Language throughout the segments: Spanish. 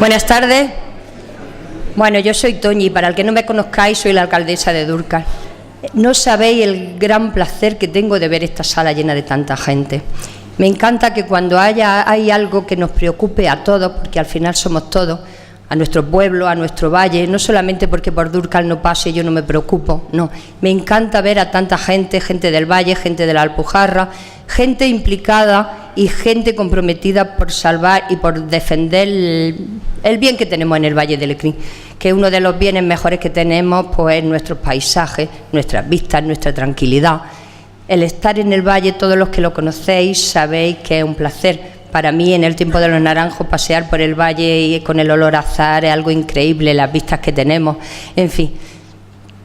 Buenas tardes. Bueno, yo soy Toñi, para el que no me conozcáis, soy la alcaldesa de Dúrcal. No sabéis el gran placer que tengo de ver esta sala llena de tanta gente. Me encanta que cuando hay algo que nos preocupe a todos, porque al final somos todos, a nuestro pueblo, a nuestro valle, no solamente porque por Dúrcal no pase yo no me preocupo, no. Me encanta ver a tanta gente, gente del valle, gente de la Alpujarra, gente implicada y gente comprometida por salvar y por defender el bien que tenemos en el Valle del Lecrín, que uno de los bienes mejores que tenemos pues es nuestros paisajes, nuestras vistas, nuestra tranquilidad. El estar en el valle, todos los que lo conocéis sabéis que es un placer. Para mí, en el tiempo de los naranjos, pasear por el valle y con el olor a azahar es algo increíble, las vistas que tenemos, en fin.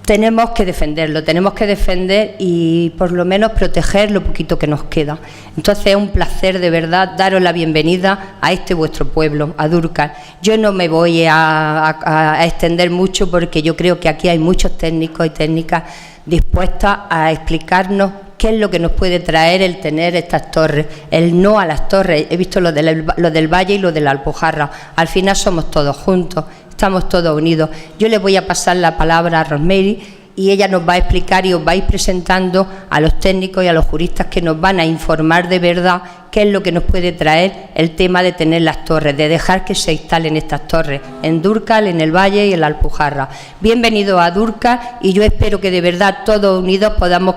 Tenemos que defenderlo, tenemos que defender y por lo menos proteger lo poquito que nos queda. Entonces es un placer de verdad daros la bienvenida a este vuestro pueblo, a Dúrcal. Yo no me voy a extender mucho porque yo creo que aquí hay muchos técnicos y técnicas dispuestas a explicarnos qué es lo que nos puede traer el tener estas torres, el no a las torres. He visto lo del Valle y lo de la Alpujarra. Al final somos todos juntos. Estamos todos unidos. Yo les voy a pasar la palabra a Rosemary y ella nos va a explicar y os va a ir presentando a los técnicos y a los juristas que nos van a informar de verdad qué es lo que nos puede traer el tema de tener las torres, de dejar que se instalen estas torres en Dúrcal, en el Valle y en la Alpujarra. Bienvenidos a Dúrcal y yo espero que de verdad todos unidos podamos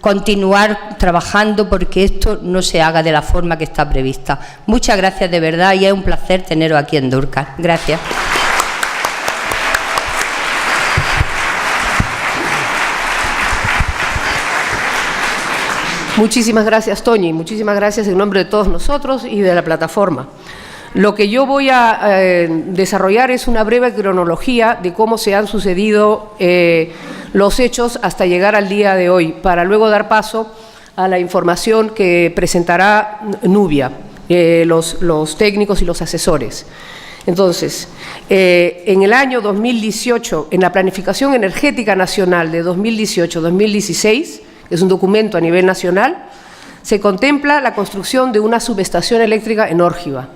continuar trabajando porque esto no se haga de la forma que está prevista. Muchas gracias de verdad y es un placer teneros aquí en Dúrcal. Gracias. Muchísimas gracias, Toñi. Muchísimas gracias en nombre de todos nosotros y de la plataforma. Lo que yo voy a desarrollar es una breve cronología de cómo se han sucedido los hechos hasta llegar al día de hoy, para luego dar paso a la información que presentará Nubia, los técnicos y los asesores. Entonces, en el año 2018, en la Planificación Energética Nacional de 2018-2016, es un documento a nivel nacional, se contempla la construcción de una subestación eléctrica en Órgiva.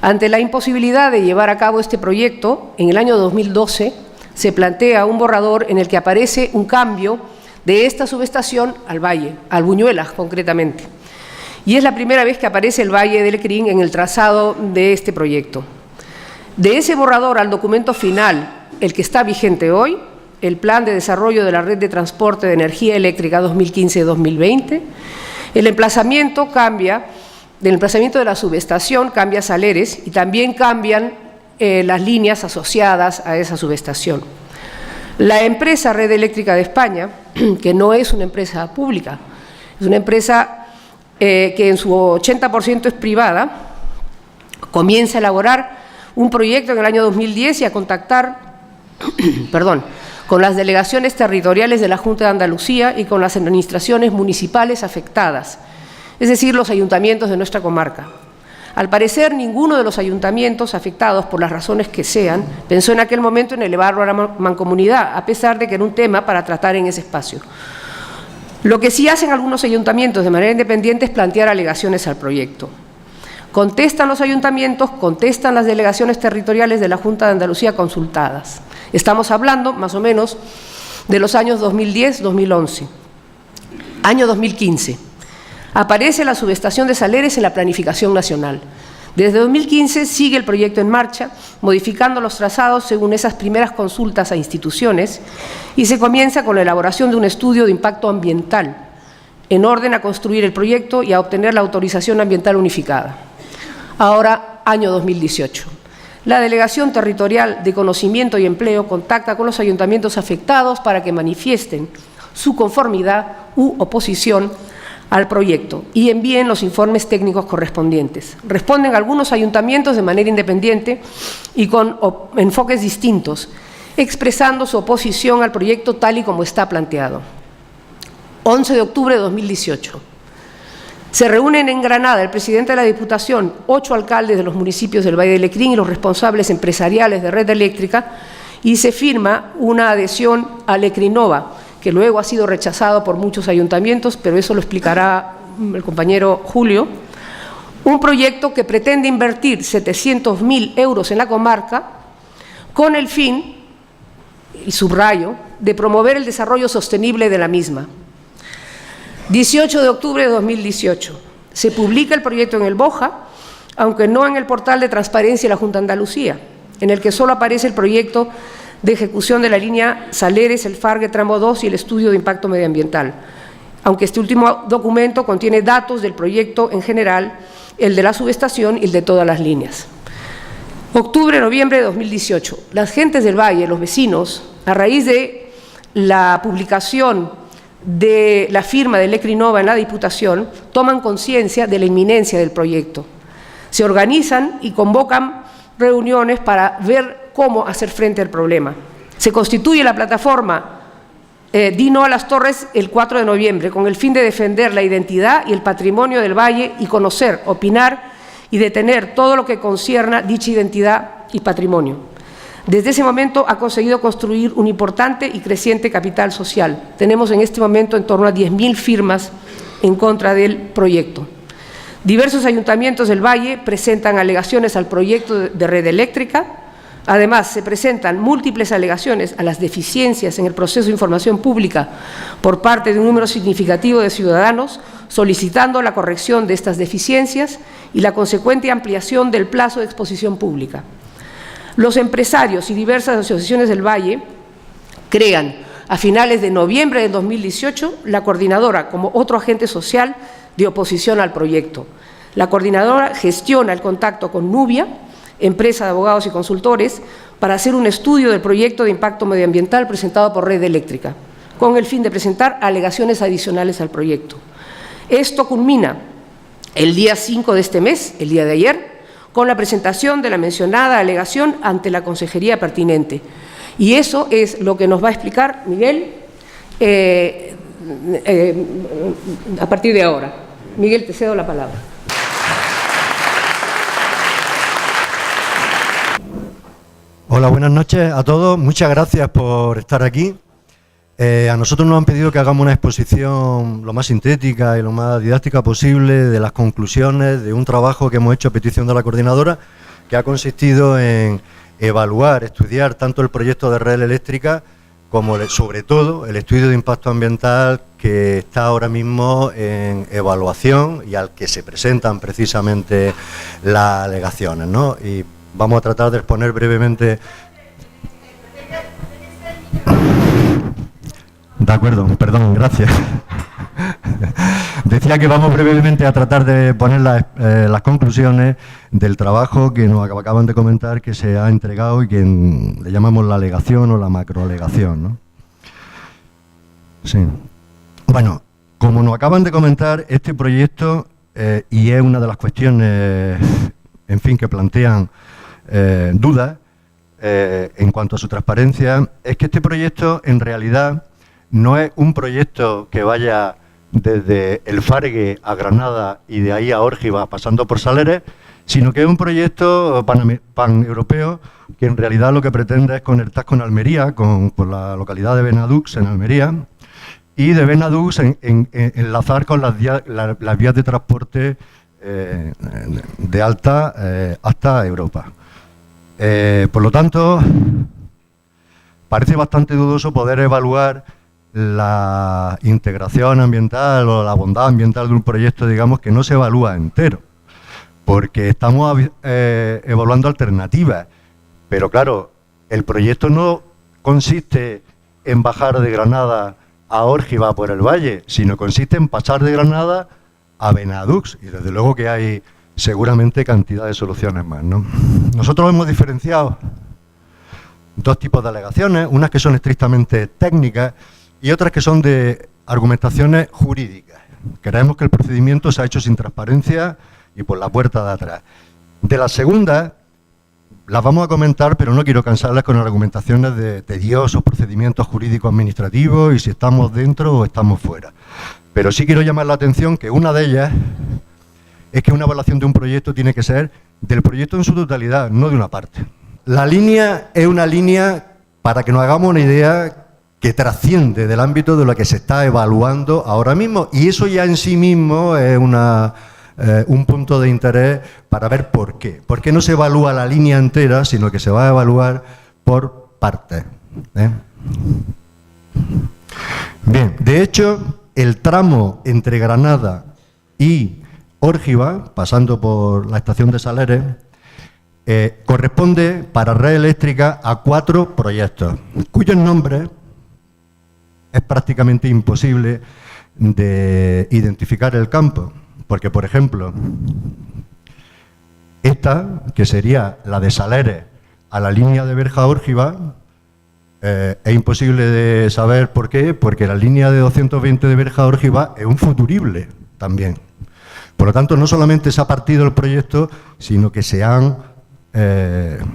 Ante la imposibilidad de llevar a cabo este proyecto, en el año 2012 se plantea un borrador en el que aparece un cambio de esta subestación al valle, al Buñuelas concretamente. Y es la primera vez que aparece el Valle del Lecrín en el trazado de este proyecto. De ese borrador al documento final, el que está vigente hoy, el Plan de Desarrollo de la Red de Transporte de Energía Eléctrica 2015-2020, el emplazamiento cambia, del emplazamiento de la subestación cambia Saleres y también cambian las líneas asociadas a esa subestación. La empresa Red Eléctrica de España, que no es una empresa pública, es una empresa que en su 80% es privada, comienza a elaborar un proyecto en el año 2010 y a contactar, con las delegaciones territoriales de la Junta de Andalucía y con las administraciones municipales afectadas, es decir, los ayuntamientos de nuestra comarca. Al parecer, ninguno de los ayuntamientos afectados, por las razones que sean, pensó en aquel momento en elevarlo a la mancomunidad, a pesar de que era un tema para tratar en ese espacio. Lo que sí hacen algunos ayuntamientos de manera independiente es plantear alegaciones al proyecto. Contestan los ayuntamientos, contestan las delegaciones territoriales de la Junta de Andalucía consultadas. Estamos hablando, más o menos, de los años 2010-2011. Año 2015. Aparece la subestación de Saleres en la planificación nacional. Desde 2015 sigue el proyecto en marcha, modificando los trazados según esas primeras consultas a instituciones y se comienza con la elaboración de un estudio de impacto ambiental, en orden a construir el proyecto y a obtener la autorización ambiental unificada. Ahora, año 2018. La Delegación Territorial de Conocimiento y Empleo contacta con los ayuntamientos afectados para que manifiesten su conformidad u oposición al proyecto y envíen los informes técnicos correspondientes. Responden algunos ayuntamientos de manera independiente y con enfoques distintos, expresando su oposición al proyecto tal y como está planteado. 11 de octubre de 2018. Se reúnen en Granada el presidente de la Diputación, 8 alcaldes de los municipios del Valle del Lecrín y los responsables empresariales de Red Eléctrica y se firma una adhesión a Lecrinova, que luego ha sido rechazado por muchos ayuntamientos, pero eso lo explicará el compañero Julio, un proyecto que pretende invertir 700.000 euros en la comarca con el fin, y subrayo, de promover el desarrollo sostenible de la misma. 18 de octubre de 2018. Se publica el proyecto en el BOJA, aunque no en el portal de transparencia de la Junta de Andalucía, en el que solo aparece el proyecto de ejecución de la línea Saleres, el Fargue Tramo 2 y el estudio de impacto medioambiental, aunque este último documento contiene datos del proyecto en general, el de la subestación y el de todas las líneas. Octubre-noviembre de 2018. Las gentes del Valle, los vecinos, a raíz de la publicación de la firma de Electrinova en la Diputación, toman conciencia de la inminencia del proyecto. Se organizan y convocan reuniones para ver cómo hacer frente al problema. Se constituye la plataforma Di No a las Torres el 4 de noviembre, con el fin de defender la identidad y el patrimonio del Valle y conocer, opinar y detener todo lo que concierna dicha identidad y patrimonio. Desde ese momento ha conseguido construir un importante y creciente capital social. Tenemos en este momento en torno a 10.000 firmas en contra del proyecto. Diversos ayuntamientos del Valle presentan alegaciones al proyecto de red eléctrica. Además, se presentan múltiples alegaciones a las deficiencias en el proceso de información pública por parte de un número significativo de ciudadanos, solicitando la corrección de estas deficiencias y la consecuente ampliación del plazo de exposición pública. Los empresarios y diversas asociaciones del Valle crean, a finales de noviembre de 2018, la coordinadora como otro agente social de oposición al proyecto. La coordinadora gestiona el contacto con Nubia, empresa de abogados y consultores, para hacer un estudio del proyecto de impacto medioambiental presentado por Red Eléctrica, con el fin de presentar alegaciones adicionales al proyecto. Esto culmina el día 5 de este mes, el día de ayer, con la presentación de la mencionada alegación ante la consejería pertinente. Y eso es lo que nos va a explicar Miguel a partir de ahora. Miguel, te cedo la palabra. Hola, buenas noches a todos. Muchas gracias por estar aquí. A nosotros nos han pedido que hagamos una exposición lo más sintética y lo más didáctica posible de las conclusiones de un trabajo que hemos hecho a petición de la coordinadora, que ha consistido en evaluar, estudiar tanto el proyecto de red eléctrica como, sobre todo, el estudio de impacto ambiental que está ahora mismo en evaluación y al que se presentan precisamente las alegaciones, ¿no? Y vamos a tratar de exponer brevemente. De acuerdo, perdón, gracias. Decía que vamos brevemente a tratar de poner las conclusiones del trabajo que nos acaban de comentar, que se ha entregado y que le llamamos la alegación o la macroalegación, ¿no? Sí. Bueno, como nos acaban de comentar, este proyecto, y es una de las cuestiones, en fin, que plantean dudas en cuanto a su transparencia, es que este proyecto en realidad no es un proyecto que vaya desde el Fargue a Granada y de ahí a Órgiva pasando por Saleres, sino que es un proyecto paneuropeo que en realidad lo que pretende es conectar con Almería, con la localidad de Benadux en Almería, y de Benadux enlazar con las vías de transporte de alta hasta Europa. Por lo tanto, parece bastante dudoso poder evaluar la integración ambiental o la bondad ambiental de un proyecto, digamos, que no se evalúa entero, porque estamos evaluando alternativas, pero claro, el proyecto no consiste en bajar de Granada a Órgiva por el valle, sino consiste en pasar de Granada a Benadux, y desde luego que hay seguramente cantidad de soluciones más, ¿no? Nosotros hemos diferenciado dos tipos de alegaciones, unas que son estrictamente técnicas y otras que son de argumentaciones jurídicas. Creemos que el procedimiento se ha hecho sin transparencia y por la puerta de atrás. De las segundas, las vamos a comentar, pero no quiero cansarlas con argumentaciones de tediosos procedimientos jurídicos administrativos y si estamos dentro o estamos fuera. Pero sí quiero llamar la atención que una de ellas es que una evaluación de un proyecto tiene que ser del proyecto en su totalidad, no de una parte. La línea es una línea, para que nos hagamos una idea, que trasciende del ámbito de lo que se está evaluando ahora mismo, y eso ya en sí mismo es una un punto de interés para ver por qué. ¿Por qué no se evalúa la línea entera, sino que se va a evaluar por partes? Bien, de hecho, el tramo entre Granada y Órgiva, pasando por la estación de Saleres, corresponde para Red Eléctrica a 4 proyectos, cuyos nombres es prácticamente imposible de identificar el campo, porque, por ejemplo, esta, que sería la de Saleres a la línea de Berja-Órgiva, es imposible de saber por qué, porque la línea de 220 de Berja-Órgiva es un futurible también. Por lo tanto, no solamente se ha partido el proyecto, sino que se han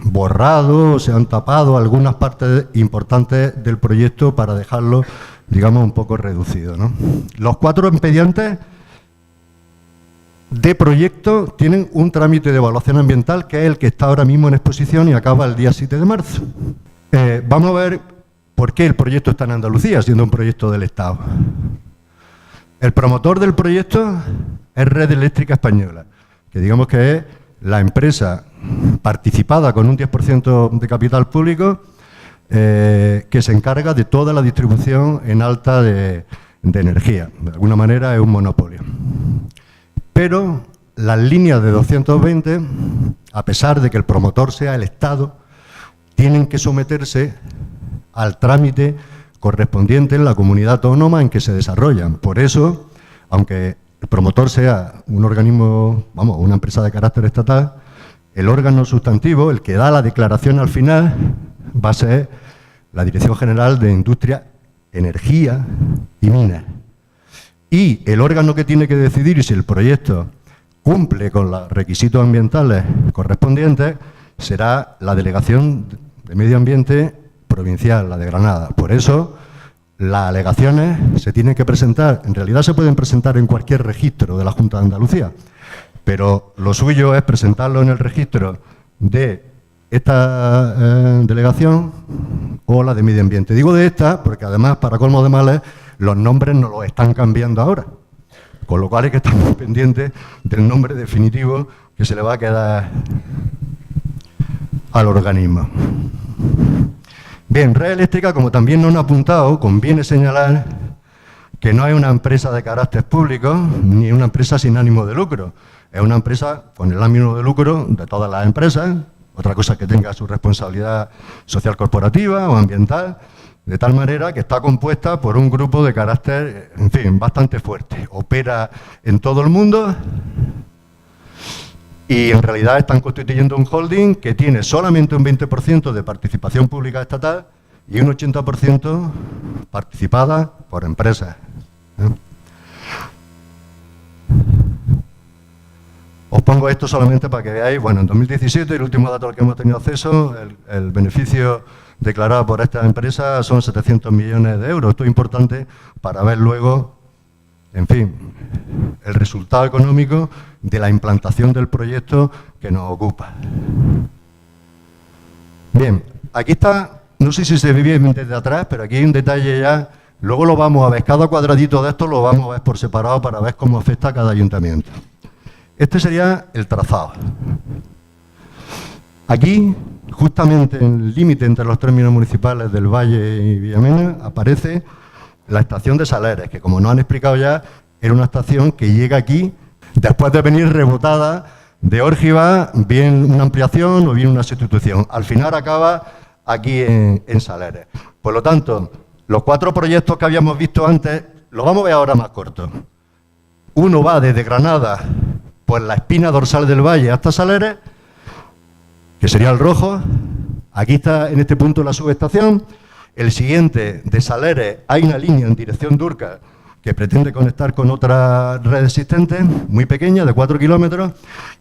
borrado, se han tapado algunas partes importantes del proyecto para dejarlo, digamos, un poco reducido, ¿no? Los 4 expedientes de proyecto tienen un trámite de evaluación ambiental que es el que está ahora mismo en exposición y acaba el día 7 de marzo. Vamos a ver por qué el proyecto está en Andalucía, siendo un proyecto del Estado. El promotor del proyecto es Red Eléctrica Española, que digamos que es la empresa participada con un 10% de capital público que se encarga de toda la distribución en alta de energía. De alguna manera es un monopolio. Pero las líneas de 220, a pesar de que el promotor sea el Estado, tienen que someterse al trámite correspondiente en la comunidad autónoma en que se desarrollan. Por eso, aunque el promotor sea un organismo, vamos, una empresa de carácter estatal, el órgano sustantivo, el que da la declaración al final, va a ser la Dirección General de Industria, Energía y Minas. Y el órgano que tiene que decidir si el proyecto cumple con los requisitos ambientales correspondientes será la Delegación de Medio Ambiente Provincial, la de Granada. Por eso, las alegaciones se tienen que presentar, en realidad se pueden presentar en cualquier registro de la Junta de Andalucía, pero lo suyo es presentarlo en el registro de esta delegación o la de Medio Ambiente. Digo de esta porque además, para colmo de males, los nombres nos los están cambiando ahora, con lo cual hay que estar muy pendientes del nombre definitivo que se le va a quedar al organismo. Bien, Red Eléctrica, como también nos han apuntado, conviene señalar que no es una empresa de carácter público ni una empresa sin ánimo de lucro. Es una empresa con el ánimo de lucro de todas las empresas, otra cosa es que tenga su responsabilidad social corporativa o ambiental, de tal manera que está compuesta por un grupo de carácter, en fin, bastante fuerte. Opera en todo el mundo y en realidad están constituyendo un holding que tiene solamente un 20% de participación pública estatal y un 80% participada por empresas. Os pongo esto solamente para que veáis, bueno, en 2017, el último dato al que hemos tenido acceso, el beneficio declarado por esta empresa son 700 millones de euros. Esto es importante para ver luego, en fin, el resultado económico de la implantación del proyecto que nos ocupa. Bien, aquí está, no sé si se ve bien desde atrás, pero aquí hay un detalle ya, luego lo vamos a ver, cada cuadradito de esto lo vamos a ver por separado para ver cómo afecta a cada ayuntamiento. Este sería el trazado. Aquí, justamente en el límite entre los términos municipales del Valle y Villamena, aparece la estación de Saleres, que como nos han explicado ya, era una estación que llega aquí después de venir rebotada de Órgiva, bien una ampliación o bien una sustitución. Al final acaba aquí en Saleres. Por lo tanto, los 4 proyectos que habíamos visto antes, los vamos a ver ahora más cortos. Uno va desde Granada, por la espina dorsal del Valle hasta Saleres, que sería el rojo. Aquí está en este punto la subestación. El siguiente, de Saleres, hay una línea en dirección Durca que pretende conectar con otra red existente, muy pequeña, de 4 kilómetros,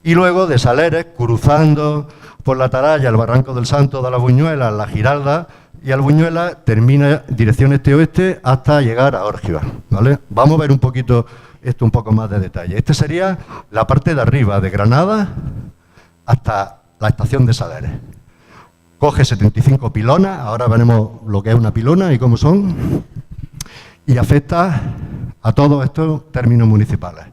y luego de Saleres, cruzando por la Ataraya, el Barranco del Santo de la Buñuela, la Giralda y Albuñuela, termina dirección este-oeste hasta llegar a Órgiva, ¿vale? Vamos a ver un poquito esto un poco más de detalle. Este sería la parte de arriba, de Granada hasta la estación de Saleres. Coge 75 pilonas, ahora veremos lo que es una pilona y cómo son, y afecta a todos estos términos municipales.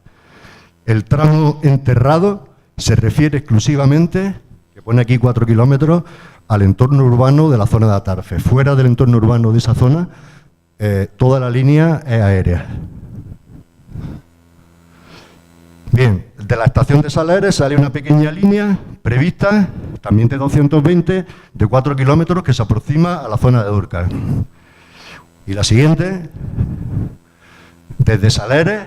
El tramo enterrado se refiere exclusivamente, que pone aquí 4 kilómetros, al entorno urbano de la zona de Atarfe. Fuera del entorno urbano de esa zona, toda la línea es aérea. Bien, de la estación de Salares sale una pequeña línea prevista, también de 220, de 4 kilómetros, que se aproxima a la zona de Dúrcal. Y la siguiente, desde Salares,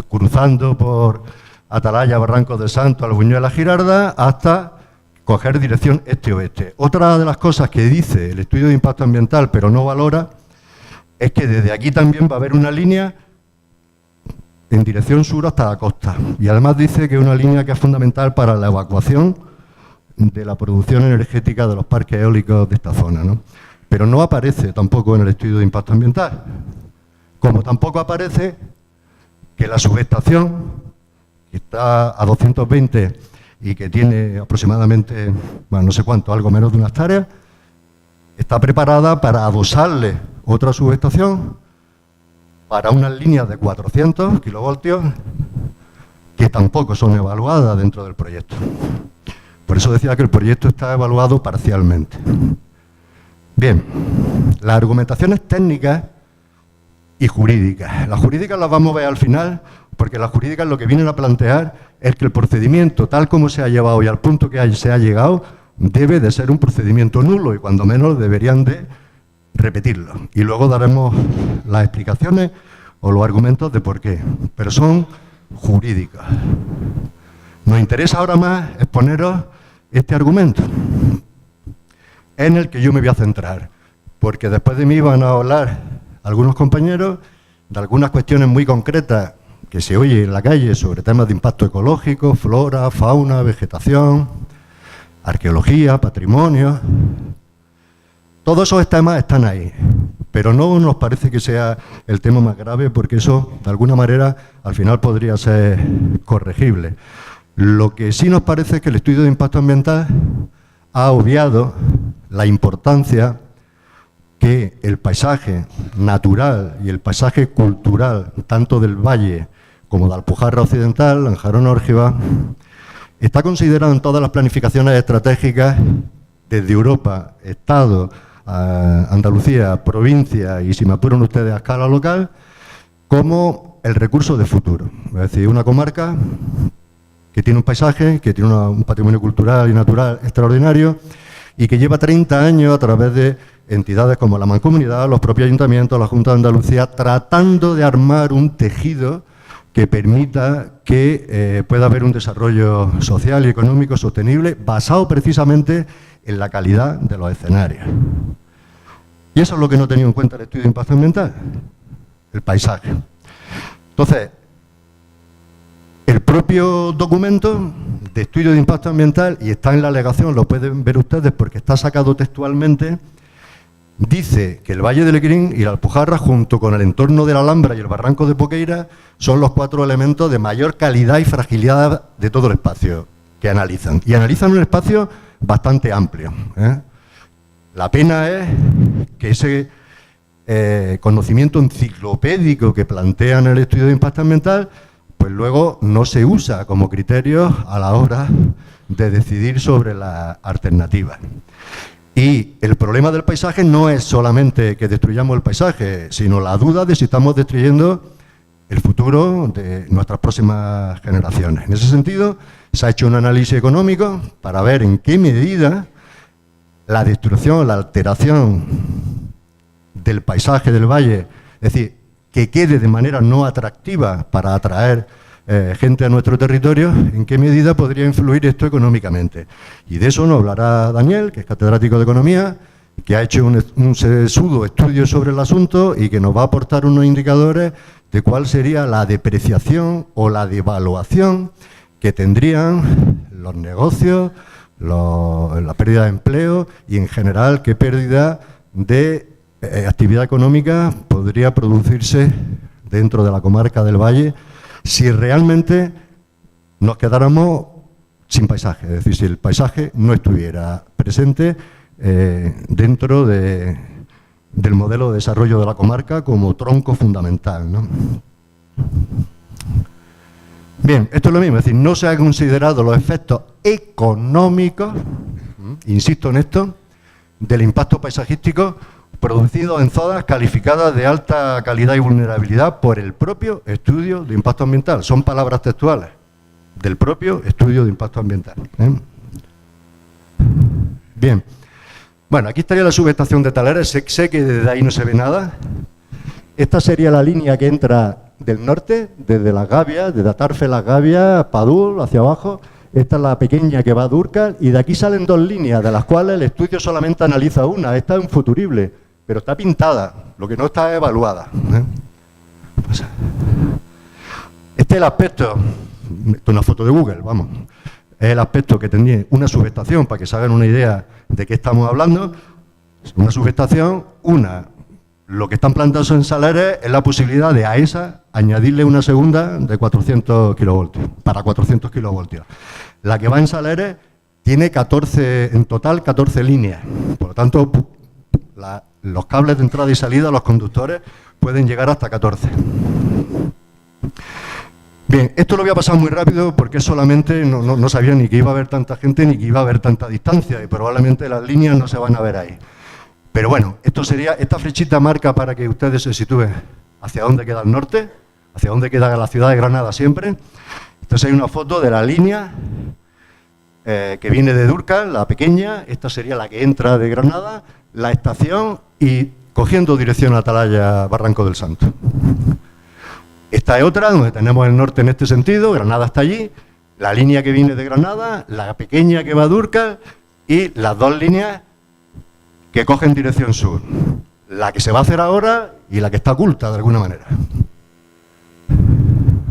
cruzando por Atalaya, Barranco de Santo, Albuñuela, Girarda, hasta coger dirección este-oeste. Otra de las cosas que dice el estudio de impacto ambiental, pero no valora, es que desde aquí también va a haber una línea en dirección sur hasta la costa. Y además dice que es una línea que es fundamental para la evacuación de la producción energética de los parques eólicos de esta zona, ¿no? Pero no aparece tampoco en el estudio de impacto ambiental. Como tampoco aparece que la subestación, que está a 220 y que tiene aproximadamente, bueno, no sé cuánto, algo menos de una hectárea, está preparada para adosarle otra subestación para unas líneas de 400 kilovoltios que tampoco son evaluadas dentro del proyecto. Por eso decía que el proyecto está evaluado parcialmente. Bien, las argumentaciones técnicas y jurídicas. Las jurídicas las vamos a ver al final, porque las jurídicas lo que vienen a plantear es que el procedimiento, tal como se ha llevado y al punto que se ha llegado, debe de ser un procedimiento nulo y cuando menos deberían de repetirlo. Y luego daremos las explicaciones o los argumentos de por qué, pero son jurídicas. Nos interesa ahora más exponeros este argumento, en el que yo me voy a centrar, porque después de mí van a hablar algunos compañeros de algunas cuestiones muy concretas que se oye en la calle sobre temas de impacto ecológico, flora, fauna, vegetación, arqueología, patrimonio. Todos esos temas están ahí, pero no nos parece que sea el tema más grave porque eso, de alguna manera, al final podría ser corregible. Lo que sí nos parece es que el estudio de impacto ambiental ha obviado la importancia que el paisaje natural y el paisaje cultural, tanto del valle como de Alpujarra Occidental, Lanjarón-Órgiva, está considerado en todas las planificaciones estratégicas desde Europa, Estado, Andalucía, provincia y, si me apuran ustedes, a escala local, como el recurso de futuro. Es decir, una comarca que tiene un paisaje, que tiene un patrimonio cultural y natural extraordinario y que lleva 30 años a través de entidades como la Mancomunidad, los propios ayuntamientos, la Junta de Andalucía, tratando de armar un tejido que permita que pueda haber un desarrollo social y económico sostenible basado precisamente en la calidad de los escenarios. Y eso es lo que no ha tenido en cuenta el estudio de impacto ambiental, el paisaje. Entonces, el propio documento de estudio de impacto ambiental, y está en la alegación, lo pueden ver ustedes porque está sacado textualmente, dice que el Valle del Lequerín y la Alpujarra, junto con el entorno de la Alhambra y el Barranco de Poqueira, son los 4 elementos de mayor calidad y fragilidad de todo el espacio que analizan. Y analizan un espacio bastante amplio, ¿eh? La pena es que ese conocimiento enciclopédico que plantean en el estudio de impacto ambiental, pues luego no se usa como criterio a la hora de decidir sobre las alternativas. Y el problema del paisaje no es solamente que destruyamos el paisaje, sino la duda de si estamos destruyendo el futuro de nuestras próximas generaciones. En ese sentido, se ha hecho un análisis económico para ver en qué medida la destrucción, la alteración del paisaje del valle, es decir, que quede de manera no atractiva para atraer gente a nuestro territorio, en qué medida podría influir esto económicamente. Y de eso nos hablará Daniel, que es catedrático de Economía, que ha hecho un sesudo estudio sobre el asunto y que nos va a aportar unos indicadores de cuál sería la depreciación o la devaluación que tendrían los negocios, la pérdida de empleo y, en general, qué pérdida de actividad económica podría producirse dentro de la comarca del Valle si realmente nos quedáramos sin paisaje, es decir, si el paisaje no estuviera presente dentro del modelo de desarrollo de la comarca como tronco fundamental, ¿no? Bien, esto es lo mismo, es decir, no se han considerado los efectos económicos, insisto en esto, del impacto paisajístico producido en zonas calificadas de alta calidad y vulnerabilidad por el propio estudio de impacto ambiental. Son palabras textuales del propio estudio de impacto ambiental. Bien. Bueno, aquí estaría la subestación de Taleres. Sé que desde ahí no se ve nada. Esta sería la línea que entra del norte, desde Las Gavias, desde Atarfe, Las Gavias, Padul, hacia abajo. Esta es la pequeña que va a Dúrcal, y de aquí salen dos líneas, de las cuales el estudio solamente analiza una. Esta es infuturible, pero está pintada, lo que no está evaluada. Este es el aspecto, esto es una foto de Google, vamos, es el aspecto que tendría una subestación, para que se hagan una idea de qué estamos hablando. Una subestación, lo que están plantados en Saleres es la posibilidad de a esa añadirle una segunda de 400 kilovoltios, para 400 kilovoltios. La que va en Saleres tiene 14, en total 14 líneas, por lo tanto los cables de entrada y salida, los conductores, pueden llegar hasta 14. Bien, esto lo voy a pasar muy rápido porque solamente no sabía ni que iba a haber tanta gente ni que iba a haber tanta distancia, y probablemente las líneas no se van a ver ahí. Pero bueno, esta flechita marca para que ustedes se sitúen hacia dónde queda el norte, hacia dónde queda la ciudad de Granada siempre. Entonces hay una foto de la línea que viene de Dúrcal, la pequeña. Esta sería la que entra de Granada, la estación, y cogiendo dirección a Atalaya, Barranco del Santo. Esta es otra, donde tenemos el norte en este sentido, Granada está allí, la línea que viene de Granada, la pequeña que va a Dúrcal, y las dos líneas que cogen dirección sur. La que se va a hacer ahora y la que está oculta de alguna manera.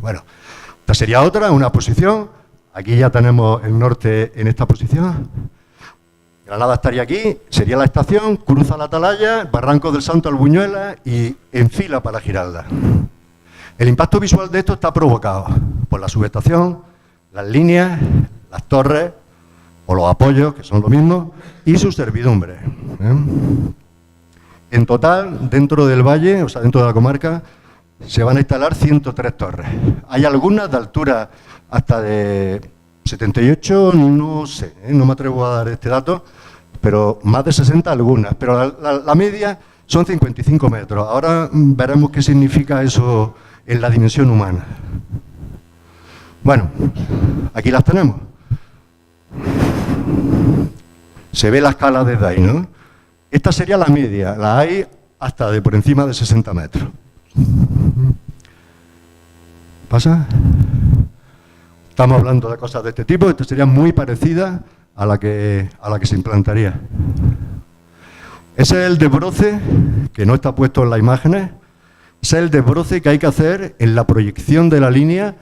Bueno, esta sería otra, una posición. Aquí ya tenemos el norte en esta posición. Granada estaría aquí, sería la estación, cruza la Atalaya, Barranco del Santo, Albuñuela, y enfila para Giralda. El impacto visual de esto está provocado por la subestación, las líneas, las torres o los apoyos, que son lo mismo, y sus servidumbres. En total, dentro del valle, o sea, dentro de la comarca, se van a instalar 103 torres. Hay algunas de altura hasta de 78, no sé, no me atrevo a dar este dato, pero más de 60 algunas, pero la media son 55 metros. Ahora veremos qué significa eso en la dimensión humana. Bueno, aquí las tenemos. Se ve la escala desde ahí, ¿no? Esta sería la media, la hay hasta de por encima de 60 metros. ¿Pasa? Estamos hablando de cosas de este tipo. Esta sería muy parecida a la que se implantaría. Ese es el desbroce, que no está puesto en las imágenes. Ese es el desbroce que hay que hacer en la proyección de la línea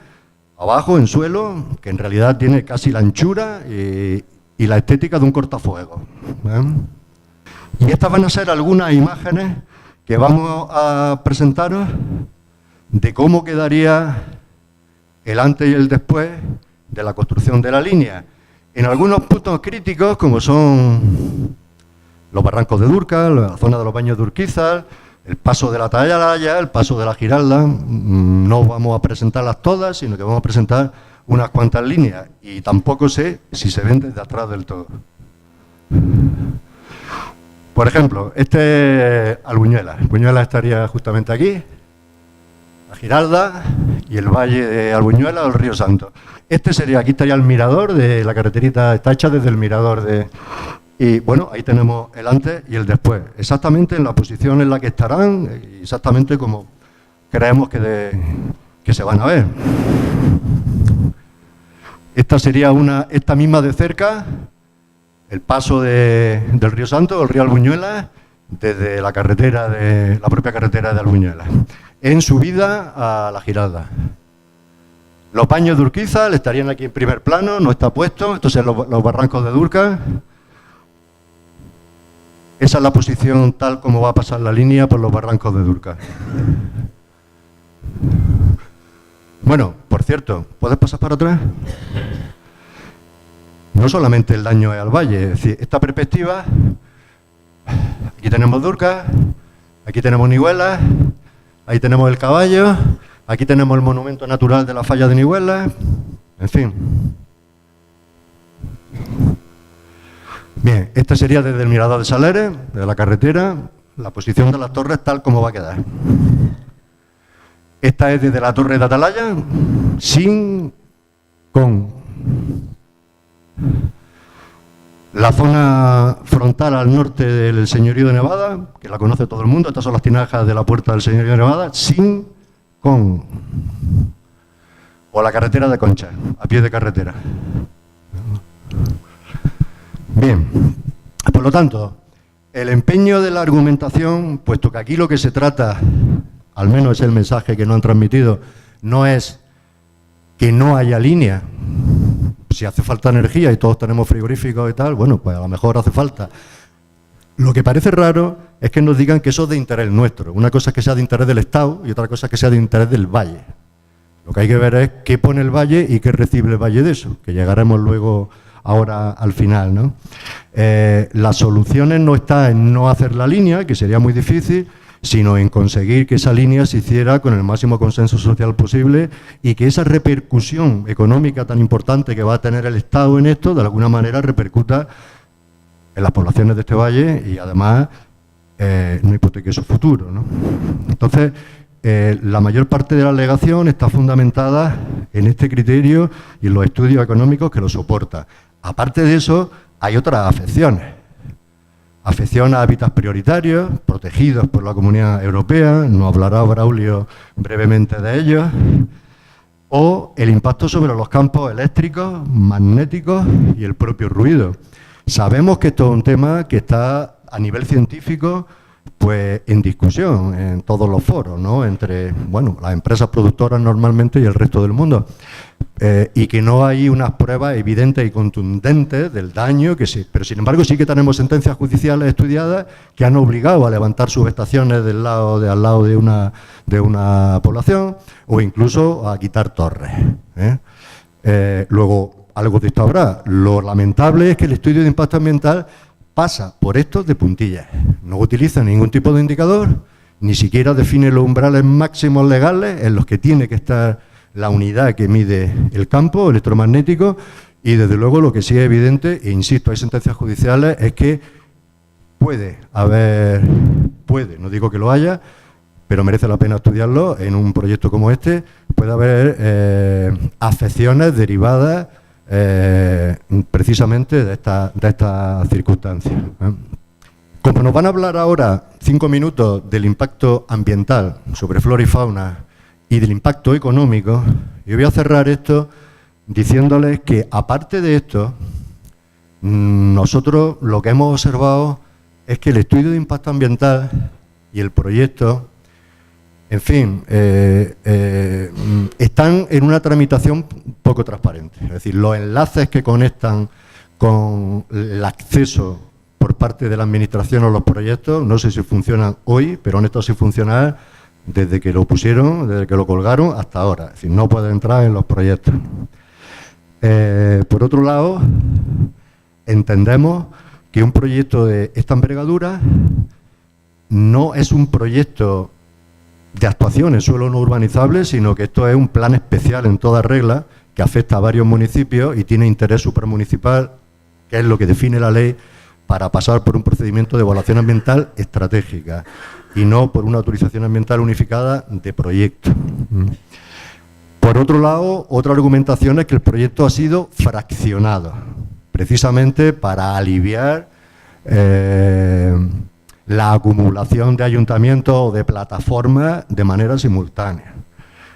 abajo, en suelo, que en realidad tiene casi la anchura y la estética de un cortafuegos. Y estas van a ser algunas imágenes que vamos a presentaros de cómo quedaría el antes y el después de la construcción de la línea. En algunos puntos críticos, como son los barrancos de Dúrcal, la zona de los baños de Urquizar, el paso de la Atalaya, el paso de la Giralda, no vamos a presentarlas todas, sino que vamos a presentar unas cuantas líneas, y tampoco sé si se ven desde atrás del todo. Por ejemplo, este es Albuñuela. Albuñuela estaría justamente aquí, la Giralda y el valle de Albuñuela o el Río Santo. Aquí estaría el mirador de la carreterita, está hecha desde el mirador de... Y bueno, ahí tenemos el antes y el después, exactamente en la posición en la que estarán, exactamente como creemos que se van a ver. Esta sería esta misma de cerca, el paso del Río Santo, el río Albuñuela, desde la propia carretera de Albuñuela, en subida a la Giralda. Los baños de Urquizar estarían aquí en primer plano, no está puesto. Entonces los barrancos de Dúrcal. Esa es la posición tal como va a pasar la línea por los barrancos de Dúrcal. Bueno, por cierto, ¿puedes pasar para atrás? No solamente el daño es al valle, es decir, esta perspectiva, aquí tenemos Dúrcal, aquí tenemos Nihuelas, ahí tenemos el Caballo, Aquí tenemos el monumento natural de la falla de Nihuelas, en fin. Bien, este sería desde el Mirador de Saleres, de la carretera, la posición de las torres tal como va a quedar. Esta es desde la torre de Atalaya, sin, con. La zona frontal al norte del Señorío de Nevada, que la conoce todo el mundo, estas son las tinajas de la puerta del Señorío de Nevada, sin, con. O la carretera de Concha, a pie de carretera. Bien, por lo tanto, el empeño de la argumentación, puesto que aquí lo que se trata, al menos es el mensaje que nos han transmitido, no es que no haya línea. Si hace falta energía y todos tenemos frigoríficos y tal, bueno, pues a lo mejor hace falta. Lo que parece raro es que nos digan que eso es de interés nuestro. Una cosa es que sea de interés del Estado y otra cosa es que sea de interés del Valle. Lo que hay que ver es qué pone el Valle y qué recibe el Valle de eso, que llegaremos luego ahora al final, ¿no? Las soluciones no están en no hacer la línea, que sería muy difícil, sino en conseguir que esa línea se hiciera con el máximo consenso social posible y que esa repercusión económica tan importante que va a tener el Estado en esto, de alguna manera repercuta en las poblaciones de este valle y además no hipoteque su futuro, ¿no? Entonces, la mayor parte de la alegación está fundamentada en este criterio y en los estudios económicos que lo soportan. Aparte de eso, hay otras afecciones. Afección a hábitats prioritarios, protegidos por la Comunidad Europea, nos hablará Braulio brevemente de ellos, o el impacto sobre los campos eléctricos, magnéticos y el propio ruido. Sabemos que esto es un tema que está a nivel científico pues en discusión en todos los foros, ¿no? Entre, bueno, las empresas productoras normalmente y el resto del mundo. Y que no hay unas pruebas evidentes y contundentes del daño que sí, pero sin embargo sí que tenemos sentencias judiciales estudiadas que han obligado a levantar subestaciones del lado de al lado de una población o incluso a quitar torres, ¿eh? Luego, algo de esto habrá. Lo lamentable es que el estudio de impacto ambiental pasa por estos de puntillas. No utiliza ningún tipo de indicador, ni siquiera define los umbrales máximos legales en los que tiene que estar la unidad que mide el campo electromagnético y desde luego lo que sí es evidente, e insisto, hay sentencias judiciales, es que puede, no digo que lo haya, pero merece la pena estudiarlo en un proyecto como este, puede haber afecciones derivadas precisamente de esta circunstancia. Como nos van a hablar ahora 5 minutos del impacto ambiental sobre flora y fauna y del impacto económico, yo voy a cerrar esto diciéndoles que aparte de esto, nosotros lo que hemos observado es que el estudio de impacto ambiental y el proyecto, en fin, están en una tramitación poco transparente. Es decir, los enlaces que conectan con el acceso por parte de la Administración a los proyectos, no sé si funcionan hoy, pero han estado sin funcionar desde que lo pusieron, desde que lo colgaron hasta ahora. Es decir, no puede entrar en los proyectos. Por otro lado, entendemos que un proyecto de esta envergadura no es un proyecto de actuación en suelo no urbanizable, sino que esto es un plan especial en toda regla que afecta a varios municipios y tiene interés supramunicipal, que es lo que define la ley, para pasar por un procedimiento de evaluación ambiental estratégica y no por una autorización ambiental unificada de proyecto. Por otro lado, otra argumentación es que el proyecto ha sido fraccionado, precisamente para aliviar la acumulación de ayuntamientos o de plataformas de manera simultánea.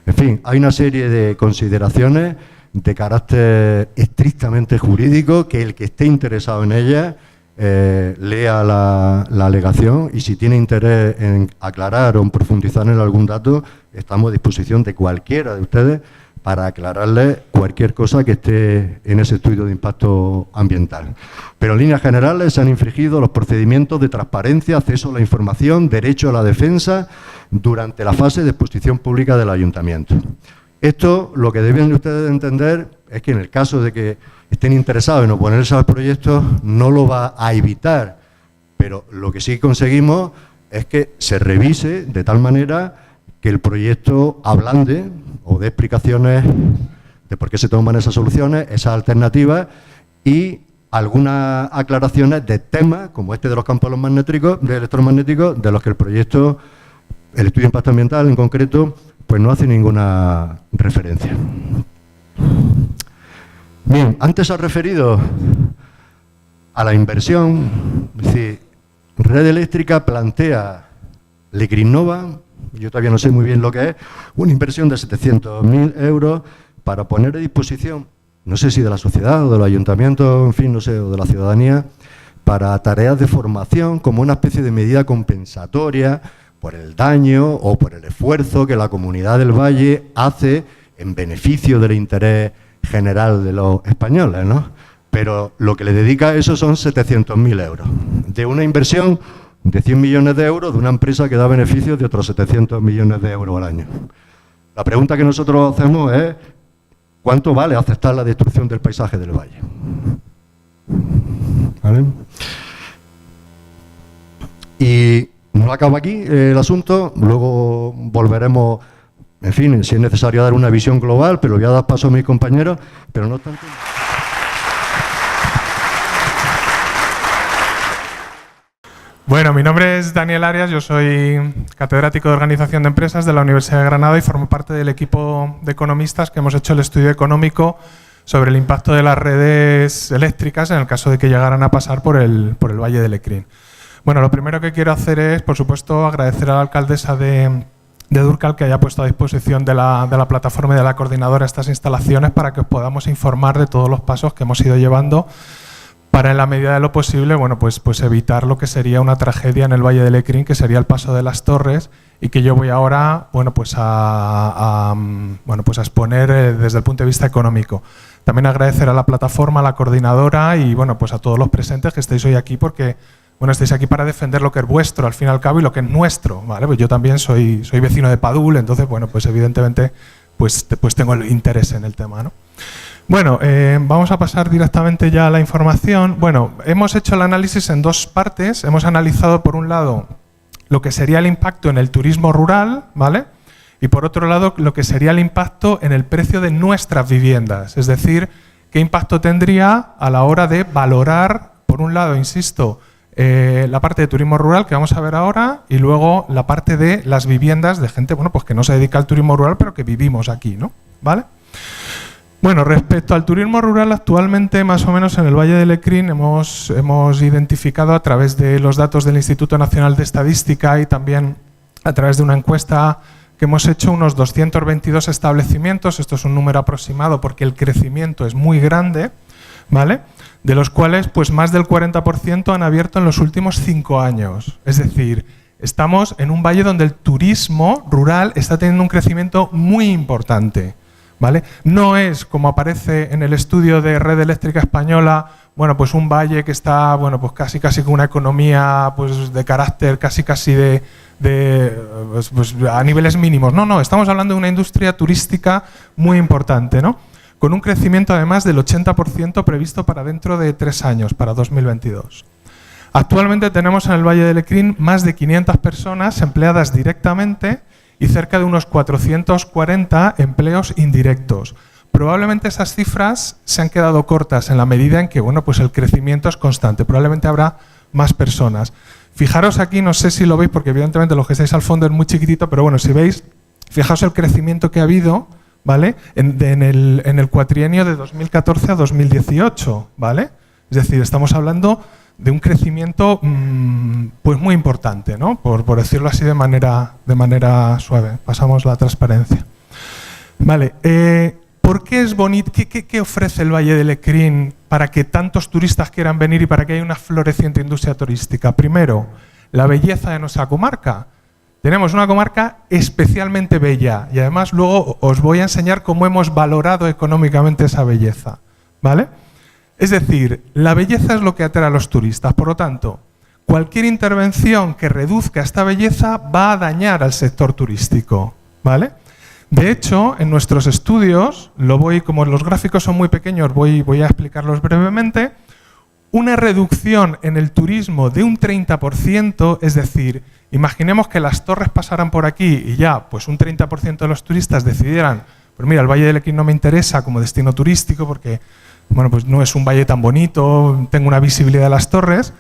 En fin, hay una serie de consideraciones de carácter estrictamente jurídico que el que esté interesado en ellas lea la alegación y si tiene interés en aclarar o en profundizar en algún dato, estamos a disposición de cualquiera de ustedes para aclararles cualquier cosa que esté en ese estudio de impacto ambiental. Pero en líneas generales se han infringido los procedimientos de transparencia, acceso a la información, derecho a la defensa durante la fase de exposición pública del ayuntamiento. Esto, lo que deben ustedes entender es que en el caso de que estén interesados en oponerse al proyecto, no lo va a evitar, pero lo que sí conseguimos es que se revise de tal manera que el proyecto ablande o dé explicaciones de por qué se toman esas soluciones, esas alternativas y algunas aclaraciones de temas como este de los campos electromagnéticos, de los que el proyecto, el estudio de impacto ambiental en concreto, pues no hace ninguna referencia. Bien, antes se ha referido a la inversión, es decir, Red Eléctrica plantea Lecrin-Nova, yo todavía no sé muy bien lo que es, una inversión de 700.000 euros para poner a disposición, no sé si de la sociedad o de los ayuntamientos, en fin, no sé, o de la ciudadanía, para tareas de formación como una especie de medida compensatoria por el daño o por el esfuerzo que la Comunidad del Valle hace en beneficio del interés general de los españoles, ¿no? Pero lo que le dedica a eso son 700.000 euros, de una inversión de 100 millones de euros de una empresa que da beneficios de otros 700 millones de euros al año. La pregunta que nosotros hacemos es, ¿cuánto vale aceptar la destrucción del paisaje del valle? ¿Vale? Y no acaba aquí el asunto, luego volveremos, en fin, si es necesario dar una visión global, pero voy a dar paso a mis compañeros, pero no obstante... Bueno, mi nombre es Daniel Arias, yo soy catedrático de Organización de Empresas de la Universidad de Granada y formo parte del equipo de economistas que hemos hecho el estudio económico sobre el impacto de las redes eléctricas en el caso de que llegaran a pasar por el Valle de Lecrín. Bueno, lo primero que quiero hacer es, por supuesto, agradecer a la alcaldesa de Dúrcal que haya puesto a disposición de la plataforma y de la coordinadora estas instalaciones para que os podamos informar de todos los pasos que hemos ido llevando para, en la medida de lo posible, bueno, pues evitar lo que sería una tragedia en el Valle de Lecrín, que sería el paso de las torres, y que yo voy ahora, bueno, pues a exponer desde el punto de vista económico. También agradecer a la plataforma, a la coordinadora y, bueno, pues a todos los presentes que estáis hoy aquí, porque, bueno, estáis aquí para defender lo que es vuestro, al fin y al cabo, y lo que es nuestro, ¿vale? Pues yo también soy vecino de Padul, entonces, bueno, pues evidentemente, pues tengo el interés en el tema, ¿no? Bueno, vamos a pasar directamente ya a la información. Bueno, hemos hecho el análisis en dos partes. Hemos analizado, por un lado, lo que sería el impacto en el turismo rural, ¿vale? Y por otro lado, lo que sería el impacto en el precio de nuestras viviendas. Es decir, qué impacto tendría a la hora de valorar, por un lado, insisto, la parte de turismo rural que vamos a ver ahora, y luego la parte de las viviendas de gente, bueno, pues que no se dedica al turismo rural, pero que vivimos aquí, ¿no? ¿Vale? Bueno, respecto al turismo rural, actualmente más o menos en el Valle de Lecrín hemos identificado a través de los datos del Instituto Nacional de Estadística y también a través de una encuesta que hemos hecho unos 222 establecimientos, esto es un número aproximado porque el crecimiento es muy grande, ¿vale? De los cuales pues más del 40% han abierto en los últimos 5 años. Es decir, estamos en un valle donde el turismo rural está teniendo un crecimiento muy importante, ¿vale? No es, como aparece en el estudio de Red Eléctrica Española, bueno, pues un valle que está, bueno, pues casi con una economía pues de carácter casi pues a niveles mínimos. No, estamos hablando de una industria turística muy importante, ¿no? Con un crecimiento además del 80% previsto para dentro de 3 años, para 2022. Actualmente tenemos en el Valle de Lecrín más de 500 personas empleadas directamente y cerca de unos 440 empleos indirectos. Probablemente esas cifras se han quedado cortas en la medida en que, bueno, pues el crecimiento es constante. Probablemente habrá más personas. Fijaros aquí, no sé si lo veis, porque evidentemente los que estáis al fondo es muy chiquitito, pero bueno, si veis, fijaos el crecimiento que ha habido, ¿vale? En el cuatrienio de 2014 a 2018, ¿vale? Es decir, estamos hablando de un crecimiento pues muy importante, ¿no? Por decirlo así de manera suave. Pasamos la transparencia. Vale, ¿por qué es bonito? ¿Qué ofrece el Valle de Lecrín para que tantos turistas quieran venir y para que haya una floreciente industria turística? Primero, la belleza de nuestra comarca. Tenemos una comarca especialmente bella y además luego os voy a enseñar cómo hemos valorado económicamente esa belleza, ¿vale? Es decir, la belleza es lo que atrae a los turistas, por lo tanto, cualquier intervención que reduzca esta belleza va a dañar al sector turístico, ¿vale? De hecho, en nuestros estudios, como los gráficos son muy pequeños, voy a explicarlos brevemente. una reducción en el turismo de un 30%, es decir, imaginemos que las torres pasaran por aquí y ya pues un 30% de los turistas decidieran, pues mira, el Valle del Lecrín no me interesa como destino turístico porque bueno, pues no es un valle tan bonito, tengo una visibilidad de las torres.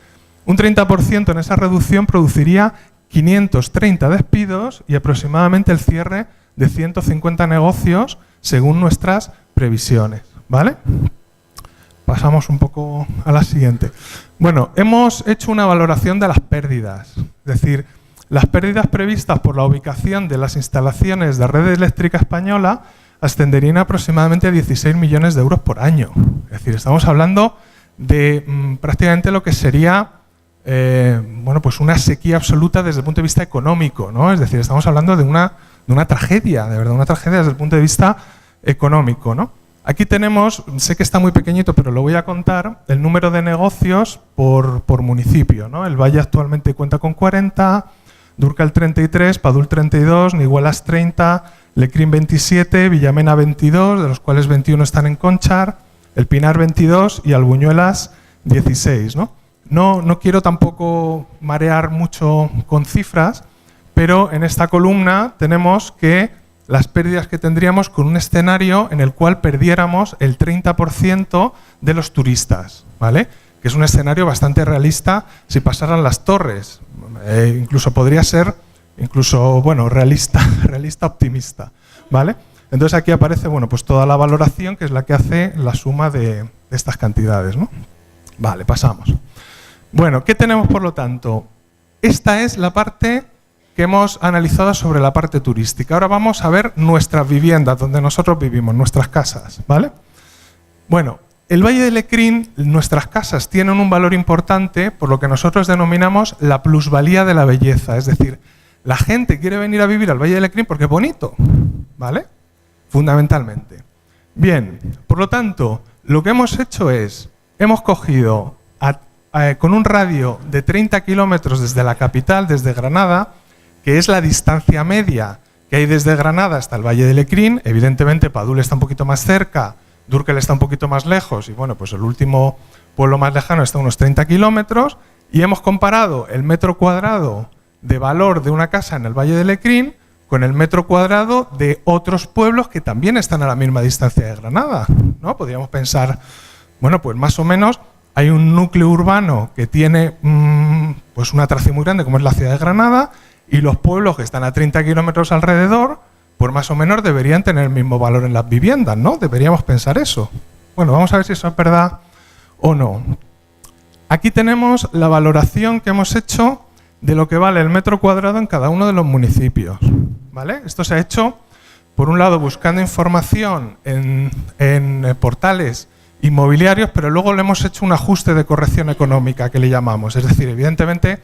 Un 30% en esa reducción produciría 530 despidos y aproximadamente el cierre de 150 negocios según nuestras previsiones, ¿vale? Pasamos un poco a la siguiente. Bueno, hemos hecho una valoración de las pérdidas, es decir, las pérdidas previstas por la ubicación de las instalaciones de red eléctrica española ascenderían aproximadamente a 16 millones de euros por año. Es decir, estamos hablando de prácticamente lo que sería bueno, pues una sequía absoluta desde el punto de vista económico, ¿no? Es decir, estamos hablando de una tragedia, de verdad, una tragedia desde el punto de vista económico, ¿no? Aquí tenemos, sé que está muy pequeñito, pero lo voy a contar, el número de negocios por municipio, ¿no? El Valle actualmente cuenta con 40, Dúrcal 33, Padul 32, Niguelas 30, Lecrín 27, Villamena 22, de los cuales 21 están en Conchar, El Pinar 22 y Albuñuelas 16, ¿no? No quiero tampoco marear mucho con cifras, pero en esta columna tenemos que las pérdidas que tendríamos con un escenario en el cual perdiéramos el 30% de los turistas, ¿vale? Que es un escenario bastante realista si pasaran las torres. Incluso podría ser, bueno, realista optimista, ¿vale? Entonces aquí aparece, bueno, pues toda la valoración que es la que hace la suma de estas cantidades, ¿no? Vale, pasamos. Bueno, ¿qué tenemos por lo tanto? Esta es la parte que hemos analizado sobre la parte turística. Ahora vamos a ver nuestras viviendas, donde nosotros vivimos, nuestras casas, ¿vale? Bueno, el Valle del Lecrín, nuestras casas tienen un valor importante por lo que nosotros denominamos la plusvalía de la belleza. Es decir, la gente quiere venir a vivir al Valle del Lecrín porque es bonito, ¿vale? Fundamentalmente. Bien, por lo tanto, lo que hemos hecho es, hemos cogido con un radio de 30 kilómetros desde la capital, desde Granada, que es la distancia media que hay desde Granada hasta el Valle del Lecrín. Evidentemente Padul está un poquito más cerca, Dúrcal está un poquito más lejos y bueno, pues el último pueblo más lejano está a unos 30 kilómetros y hemos comparado el metro cuadrado de valor de una casa en el Valle del Lecrín con el metro cuadrado de otros pueblos que también están a la misma distancia de Granada, ¿no? Podríamos pensar, bueno, pues más o menos hay un núcleo urbano que tiene pues una atracción muy grande como es la ciudad de Granada y los pueblos que están a 30 kilómetros alrededor pues más o menos deberían tener el mismo valor en las viviendas, ¿no? Deberíamos pensar eso. Bueno, vamos a ver si eso es verdad o no. Aquí tenemos la valoración que hemos hecho de lo que vale el metro cuadrado en cada uno de los municipios, ¿vale? Esto se ha hecho, por un lado, buscando información en portales inmobiliarios, pero luego le hemos hecho un ajuste de corrección económica, que le llamamos. Es decir, evidentemente,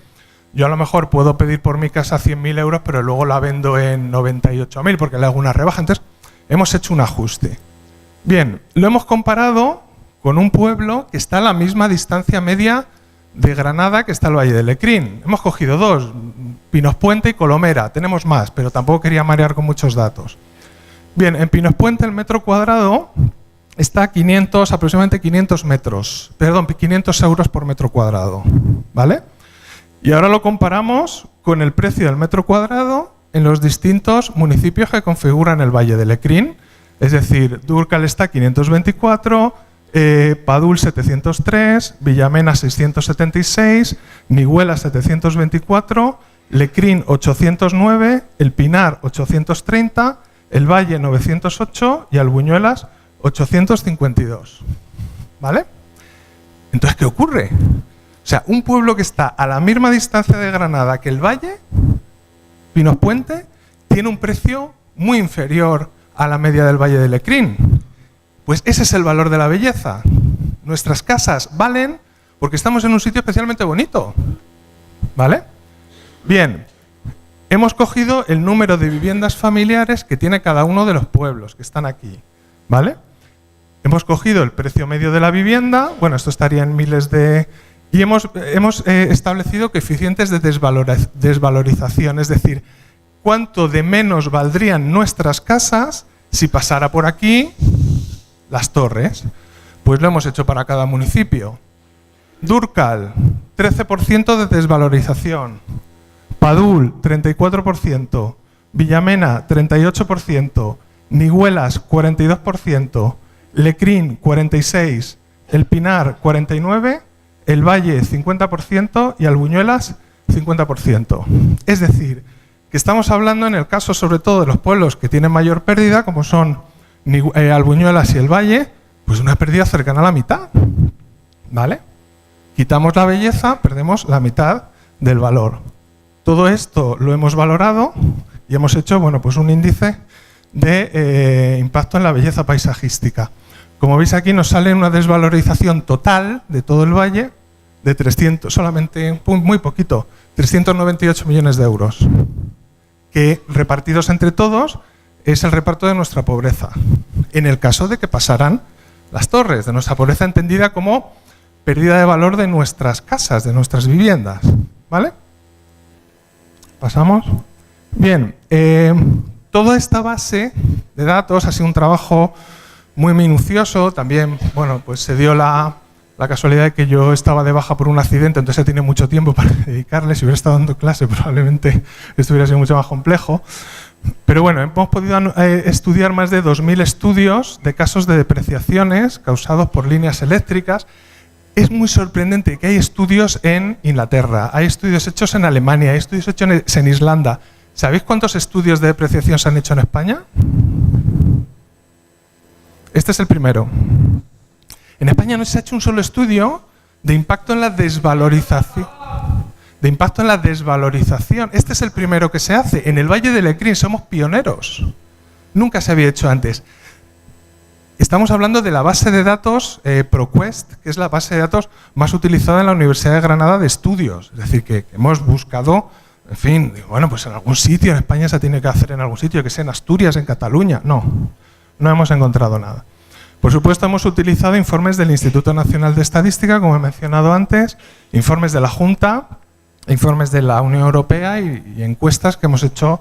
yo a lo mejor puedo pedir por mi casa 100.000 euros, pero luego la vendo en 98.000 porque le hago una rebaja. Entonces, hemos hecho un ajuste. Bien, lo hemos comparado con un pueblo que está a la misma distancia media de Granada que está el Valle del Lecrín. Hemos cogido dos, Pinospuente y Colomera. Tenemos más, pero tampoco quería marear con muchos datos. Bien, en Pinospuente el metro cuadrado está a aproximadamente 500 euros por metro cuadrado, ¿vale? Y ahora lo comparamos con el precio del metro cuadrado en los distintos municipios que configuran el Valle del Lecrín. Es decir, Dúrcal está a 524, Padul 703, Villamena 676, Niguelas 724, Lecrín 809, El Pinar 830, El Valle 908 y Albuñuelas 852. ¿Vale? Entonces, ¿qué ocurre? O sea, un pueblo que está a la misma distancia de Granada que el Valle, Pinospuente, tiene un precio muy inferior a la media del Valle del Lecrín. Pues ese es el valor de la belleza. Nuestras casas valen porque estamos en un sitio especialmente bonito. ¿Vale? Bien, hemos cogido el número de viviendas familiares que tiene cada uno de los pueblos que están aquí. ¿Vale? Hemos cogido el precio medio de la vivienda, bueno, esto estaría en miles de... Y hemos establecido coeficientes de desvalorización, es decir, cuánto de menos valdrían nuestras casas si pasara por aquí las torres. Pues lo hemos hecho para cada municipio. Dúrcal, 13% de desvalorización. Padul, 34%. Villamena, 38%. Niguelas, 42%. Lecrín, 46%. El Pinar, 49%. El Valle, 50%. Y Albuñuelas, 50%. Es decir, que estamos hablando en el caso sobre todo de los pueblos que tienen mayor pérdida, como son Albuñuelas y el Valle, pues una pérdida cercana a la mitad. ¿Vale? Quitamos la belleza, perdemos la mitad del valor. Todo esto lo hemos valorado y hemos hecho, bueno, pues un índice de impacto en la belleza paisajística. Como veis aquí nos sale una desvalorización total de todo el valle de 300, solamente muy poquito, 398 millones de euros, que repartidos entre todos es el reparto de nuestra pobreza. En el caso de que pasaran las torres, de nuestra pobreza entendida como pérdida de valor de nuestras casas, de nuestras viviendas. ¿Vale? ¿Pasamos? Bien, toda esta base de datos ha sido un trabajo muy minucioso. También, bueno, pues se dio la casualidad de que yo estaba de baja por un accidente, entonces he tenido mucho tiempo para dedicarle. Si hubiera estado dando clase, probablemente esto hubiera sido mucho más complejo. Pero bueno, hemos podido estudiar más de 2.000 estudios de casos de depreciaciones causados por líneas eléctricas. Es muy sorprendente que hay estudios en Inglaterra, hay estudios hechos en Alemania, hay estudios hechos en Islanda. ¿Sabéis cuántos estudios de depreciación se han hecho en España? Este es el primero. En España no se ha hecho un solo estudio de impacto en la desvalorización. Este es el primero que se hace. En el Valle de Lecrín somos pioneros. Nunca se había hecho antes. Estamos hablando de la base de datos ProQuest, que es la base de datos más utilizada en la Universidad de Granada de estudios. Es decir, que hemos buscado, en fin, bueno, pues en algún sitio, en España se tiene que hacer en algún sitio, que sea en Asturias, en Cataluña. No hemos encontrado nada. Por supuesto, hemos utilizado informes del Instituto Nacional de Estadística, como he mencionado antes, informes de la Junta, informes de la Unión Europea y encuestas que hemos hecho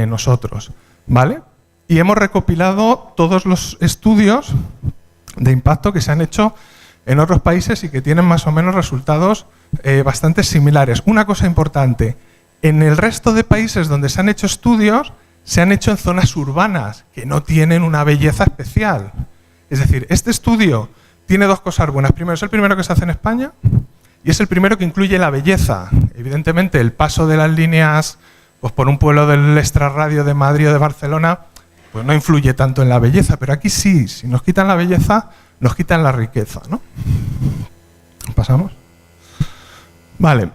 nosotros. ¿Vale? Y hemos recopilado todos los estudios de impacto que se han hecho en otros países y que tienen más o menos resultados bastante similares. Una cosa importante, en el resto de países donde se han hecho estudios, se han hecho en zonas urbanas que no tienen una belleza especial. Es decir, este estudio tiene dos cosas buenas. Primero, es el primero que se hace en España y es el primero que incluye la belleza. Evidentemente, el paso de las líneas pues, por un pueblo del extrarradio de Madrid o de Barcelona pues no influye tanto en la belleza, pero aquí sí, si nos quitan la belleza, nos quitan la riqueza, ¿no? ¿Pasamos? Vale.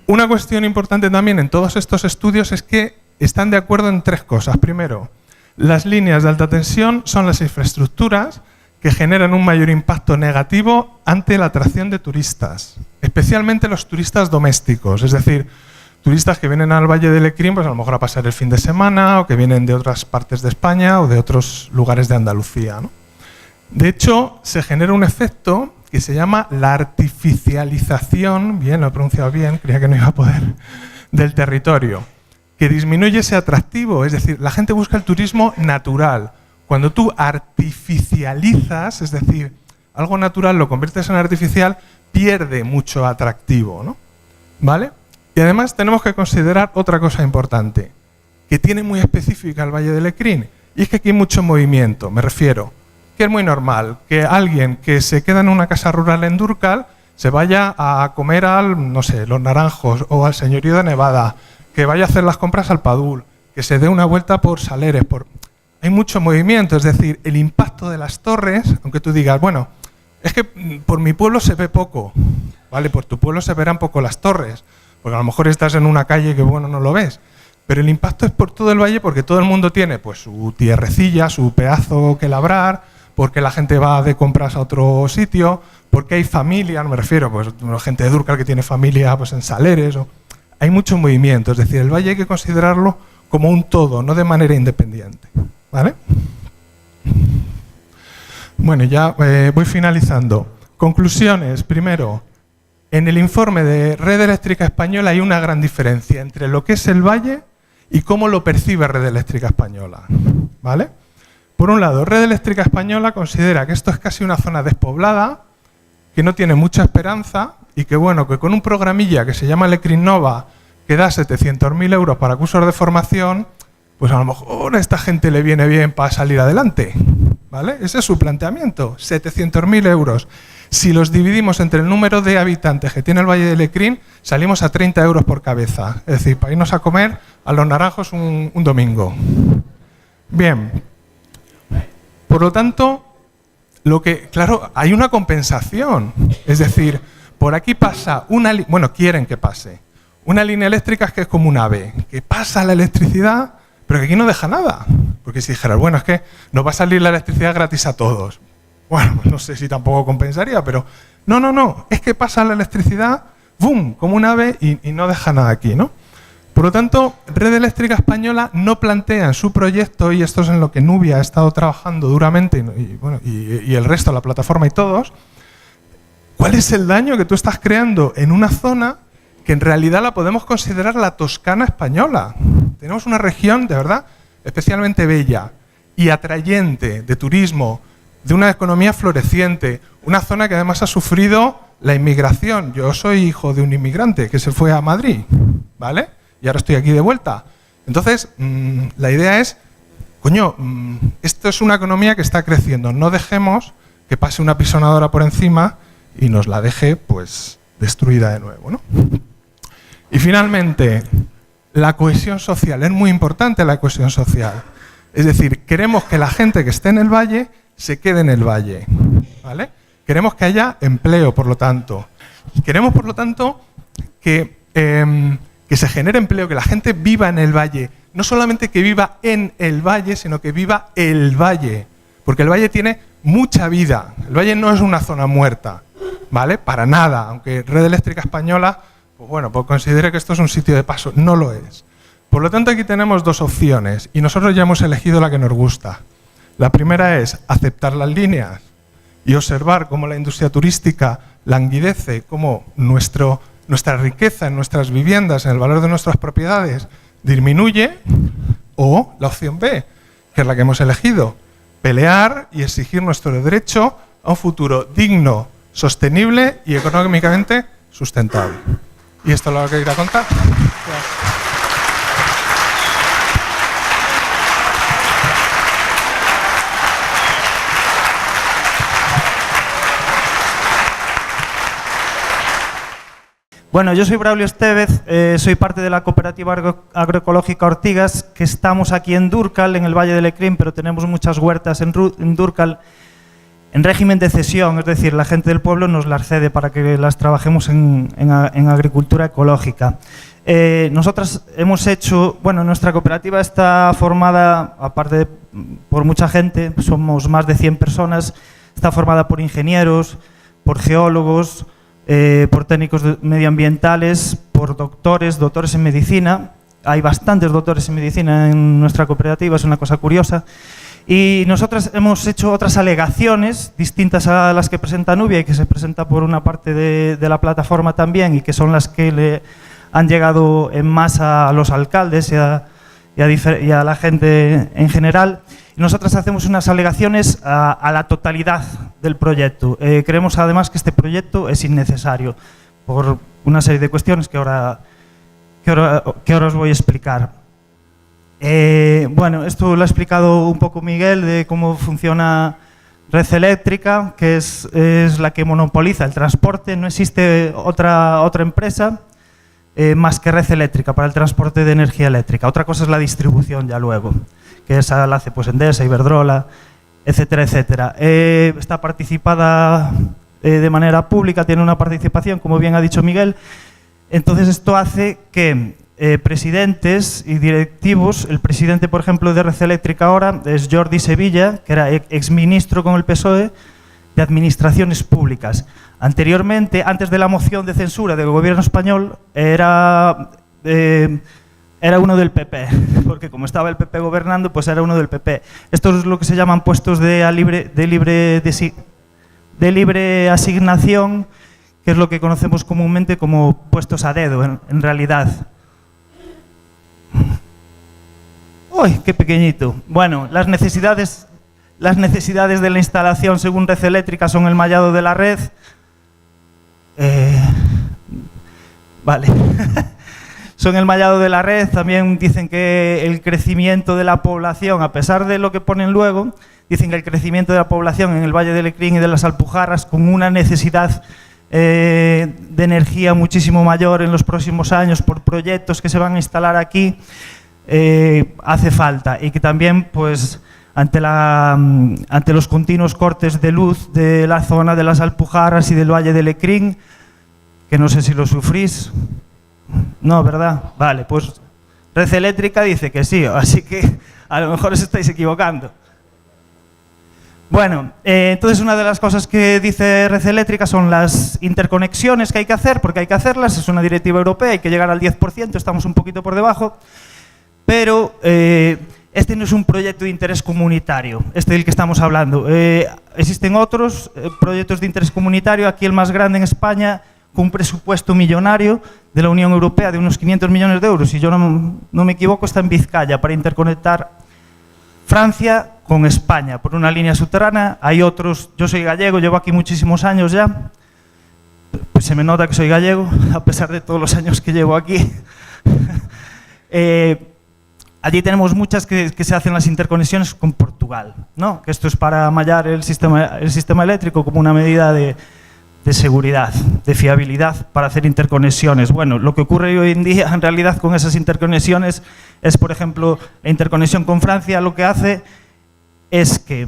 Una cuestión importante también en todos estos estudios es que están de acuerdo en tres cosas. Primero, las líneas de alta tensión son las infraestructuras que generan un mayor impacto negativo ante la atracción de turistas, especialmente los turistas domésticos, es decir, turistas que vienen al Valle de Lecrín, pues a lo mejor a pasar el fin de semana, o que vienen de otras partes de España o de otros lugares de Andalucía, ¿no? De hecho, se genera un efecto que se llama la artificialización, bien, lo he pronunciado bien, creía que no iba a poder, del territorio, que disminuye ese atractivo, es decir, la gente busca el turismo natural. Cuando tú artificializas, es decir, algo natural lo conviertes en artificial, pierde mucho atractivo, ¿no? ¿Vale? Y además tenemos que considerar otra cosa importante, que tiene muy específica el Valle de Lecrín, y es que aquí hay mucho movimiento, me refiero, que es muy normal que alguien que se queda en una casa rural en Dúrcal se vaya a comer al, no sé, Los Naranjos o al Señorío de Nevada, que vaya a hacer las compras al Padul, que se dé una vuelta por Saleres, hay mucho movimiento, es decir, el impacto de las torres, aunque tú digas, bueno, es que por mi pueblo se ve poco, ¿vale? Por tu pueblo se verán poco las torres, porque a lo mejor estás en una calle que, bueno, no lo ves. Pero el impacto es por todo el valle porque todo el mundo tiene pues su tierrecilla, su pedazo que labrar, porque la gente va de compras a otro sitio, porque hay familia, no me refiero, pues gente de Dúrcal que tiene familia pues en Saleres. Hay mucho movimiento, es decir, el valle hay que considerarlo como un todo, no de manera independiente. ¿Vale? Bueno, ya voy finalizando. Conclusiones, primero. En el informe de Red Eléctrica Española hay una gran diferencia entre lo que es el valle y cómo lo percibe Red Eléctrica Española. ¿Vale? Por un lado, Red Eléctrica Española considera que esto es casi una zona despoblada, que no tiene mucha esperanza y que bueno, que con un programilla que se llama Electrinnova, que da 700.000 euros para cursos de formación, pues a lo mejor a esta gente le viene bien para salir adelante, ¿vale? Ese es su planteamiento, 700.000 euros. Si los dividimos entre el número de habitantes que tiene el Valle de Lecrín, salimos a 30 euros por cabeza. Es decir, para irnos a comer a Los Naranjos un domingo. Bien. Por lo tanto, claro, hay una compensación. Es decir, por aquí pasa quieren que pase una línea eléctrica que es como un ave, que pasa la electricidad, pero que aquí no deja nada. Porque si dijeras, bueno, es que nos va a salir la electricidad gratis a todos. Bueno, pues no sé si tampoco compensaría, pero no, es que pasa la electricidad, ¡boom!, como un ave y no deja nada aquí, ¿no? Por lo tanto, Red Eléctrica Española no plantea en su proyecto, y esto es en lo que Nubia ha estado trabajando duramente, y el resto, la plataforma y todos, ¿cuál es el daño que tú estás creando en una zona que en realidad la podemos considerar la Toscana española? Tenemos una región, de verdad, especialmente bella y atrayente de turismo, de una economía floreciente, una zona que además ha sufrido la inmigración. Yo soy hijo de un inmigrante que se fue a Madrid, ¿vale? Y ahora estoy aquí de vuelta. Entonces, la idea es, coño, esto es una economía que está creciendo. No dejemos que pase una pisonadora por encima y nos la deje, pues, destruida de nuevo, ¿no? Y finalmente, la cohesión social. Es muy importante la cohesión social. Es decir, queremos que la gente que esté en el valle se quede en el valle, ¿vale? Queremos que haya empleo, por lo tanto. Queremos, por lo tanto, que se genere empleo, que la gente viva en el valle. No solamente que viva en el valle, sino que viva el valle. Porque el valle tiene mucha vida. El valle no es una zona muerta, ¿vale? Para nada. Aunque Red Eléctrica Española, pues bueno, pues considere que esto es un sitio de paso. No lo es. Por lo tanto, aquí tenemos dos opciones y nosotros ya hemos elegido la que nos gusta. La primera es aceptar las líneas y observar cómo la industria turística languidece, cómo nuestra riqueza en nuestras viviendas, en el valor de nuestras propiedades, disminuye, o la opción B, que es la que hemos elegido, pelear y exigir nuestro derecho a un futuro digno, sostenible y económicamente sustentable. Y esto es lo que quería contar. Gracias. Bueno, yo soy Braulio Estevez, soy parte de la cooperativa agroecológica Ortigas, que estamos aquí en Dúrcal, en el Valle de Lecrín, pero tenemos muchas huertas en Dúrcal en régimen de cesión, es decir, la gente del pueblo nos las cede para que las trabajemos en agricultura ecológica. Nosotras hemos hecho, bueno, nuestra cooperativa está formada, aparte por mucha gente, somos más de 100 personas, está formada por ingenieros, por geólogos, por técnicos medioambientales, por doctores en medicina. Hay bastantes doctores en medicina en nuestra cooperativa, es una cosa curiosa. Y nosotras hemos hecho otras alegaciones distintas a las que presenta Nubia y que se presenta por una parte de la plataforma también, y que son las que le han llegado en masa a los alcaldes y a la gente en general. Nosotras hacemos unas alegaciones a la totalidad del proyecto. Creemos además que este proyecto es innecesario por una serie de cuestiones que ahora os voy a explicar. Bueno, esto lo ha explicado un poco Miguel de cómo funciona Red Eléctrica, que es la que monopoliza el transporte. No existe otra empresa más que Red Eléctrica para el transporte de energía eléctrica. Otra cosa es la distribución ya luego, que esa la hace pues Endesa, Iberdrola, etcétera, etcétera. Está participada de manera pública, tiene una participación, como bien ha dicho Miguel. Entonces esto hace que presidentes y directivos, el presidente, por ejemplo, de Red Eléctrica ahora es Jordi Sevilla, que era exministro con el PSOE de Administraciones Públicas. Anteriormente, antes de la moción de censura del gobierno español, era uno del PP, porque como estaba el PP gobernando, pues era uno del PP. Esto es lo que se llaman puestos de libre asignación, que es lo que conocemos comúnmente como puestos a dedo, en realidad. ¡Uy, qué pequeñito! Bueno, las necesidades de la instalación según Red Eléctrica son el mallado de la red, Vale. Son el mallado de la red. También dicen que el crecimiento de la población, a pesar de lo que ponen luego, dicen que el crecimiento de la población en el Valle del Lecrín y de las Alpujarras, con una necesidad de energía muchísimo mayor en los próximos años por proyectos que se van a instalar aquí, hace falta. Y que también, pues, ante los continuos cortes de luz de la zona de las Alpujarras y del Valle del Lecrín, que no sé si lo sufrís. No, ¿verdad? Vale, pues Red Eléctrica dice que sí, así que a lo mejor os estáis equivocando. Bueno, entonces una de las cosas que dice Red Eléctrica son las interconexiones que hay que hacer, porque hay que hacerlas, es una directiva europea, hay que llegar al 10%, estamos un poquito por debajo, pero este no es un proyecto de interés comunitario, este del que estamos hablando. Existen otros proyectos de interés comunitario, aquí el más grande en España, con un presupuesto millonario de la Unión Europea de unos 500 millones de euros, si yo no me equivoco, está en Vizcaya, para interconectar Francia con España por una línea subterránea. Hay otros, yo soy gallego, llevo aquí muchísimos años ya, pues se me nota que soy gallego, a pesar de todos los años que llevo aquí. Allí tenemos muchas que se hacen las interconexiones con Portugal, ¿no? Que esto es para mallar el sistema eléctrico como una medida de seguridad, de fiabilidad para hacer interconexiones. Bueno, lo que ocurre hoy en día en realidad con esas interconexiones es, por ejemplo, la interconexión con Francia lo que hace es que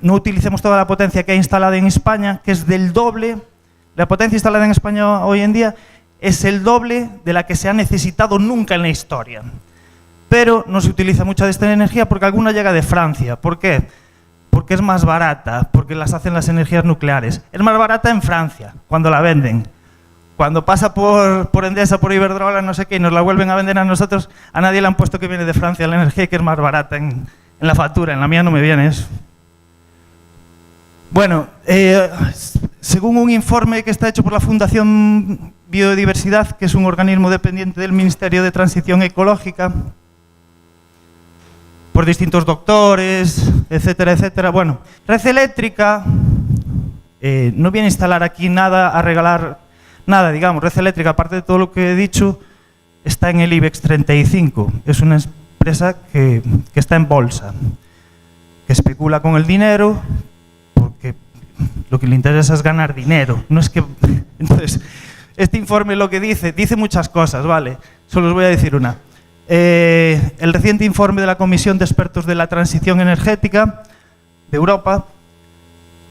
no utilicemos toda la potencia que hay instalada en España, que es del doble. La potencia instalada en España hoy en día es el doble de la que se ha necesitado nunca en la historia. Pero no se utiliza mucha de esta energía porque alguna llega de Francia. ¿Por qué? Porque es más barata, porque las hacen las energías nucleares. Es más barata en Francia, cuando la venden. Cuando pasa por Endesa, por Iberdrola, no sé qué, y nos la vuelven a vender a nosotros, a nadie le han puesto que viene de Francia la energía y que es más barata en la factura. En la mía no me viene eso. Bueno, según un informe que está hecho por la Fundación Biodiversidad, que es un organismo dependiente del Ministerio de Transición Ecológica, por distintos doctores, etcétera, etcétera. Bueno, Red Eléctrica no viene a instalar aquí nada, a regalar nada, digamos. Red Eléctrica, aparte de todo lo que he dicho, está en el IBEX 35. Es una empresa que está en bolsa, que especula con el dinero, porque lo que le interesa es ganar dinero. No es que... Entonces, este informe lo que dice muchas cosas, ¿vale? Solo os voy a decir una. El reciente informe de la Comisión de Expertos de la Transición Energética de Europa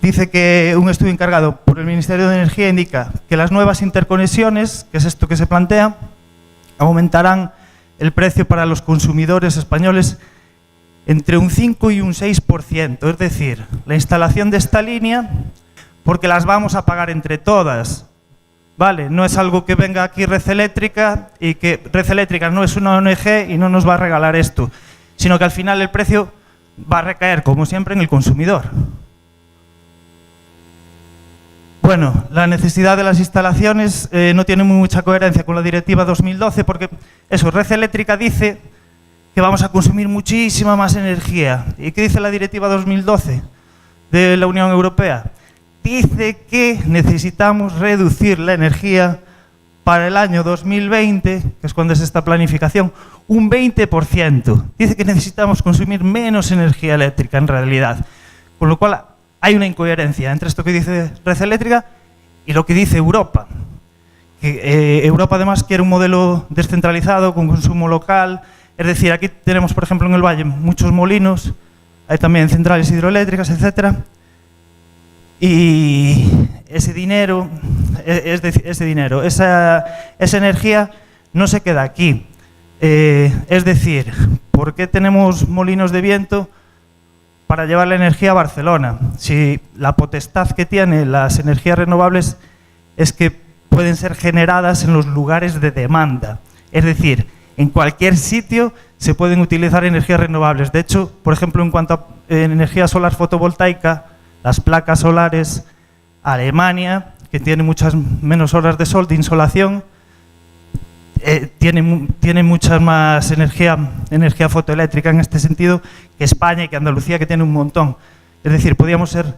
dice que un estudio encargado por el Ministerio de Energía indica que las nuevas interconexiones, que es esto que se plantea, aumentarán el precio para los consumidores españoles entre un 5 y un 6%, es decir, la instalación de esta línea, porque las vamos a pagar entre todas. Vale, no es algo que venga aquí Red Eléctrica y que Red Eléctrica no es una ONG y no nos va a regalar esto, sino que al final el precio va a recaer, como siempre, en el consumidor. Bueno, la necesidad de las instalaciones no tiene mucha coherencia con la Directiva 2012, porque eso, Red Eléctrica dice que vamos a consumir muchísima más energía. ¿Y qué dice la Directiva 2012 de la Unión Europea? Dice que necesitamos reducir la energía para el año 2020, que es cuando es esta planificación, un 20%. Dice que necesitamos consumir menos energía eléctrica en realidad. Con lo cual hay una incoherencia entre esto que dice Red Eléctrica y lo que dice Europa. Que, Europa además quiere un modelo descentralizado, con consumo local. Es decir, aquí tenemos, por ejemplo, en el Valle muchos molinos, hay también centrales hidroeléctricas, etcétera. Y ese dinero, esa energía no se queda aquí. Es decir, ¿por qué tenemos molinos de viento para llevar la energía a Barcelona? Si la potestad que tienen las energías renovables es que pueden ser generadas en los lugares de demanda. Es decir, en cualquier sitio se pueden utilizar energías renovables. De hecho, por ejemplo, en cuanto a energía solar fotovoltaica, las placas solares, Alemania, que tiene muchas menos horas de sol, de insolación, tiene mucha más energía fotoeléctrica en este sentido que España y que Andalucía, que tiene un montón. Es decir, podríamos ser...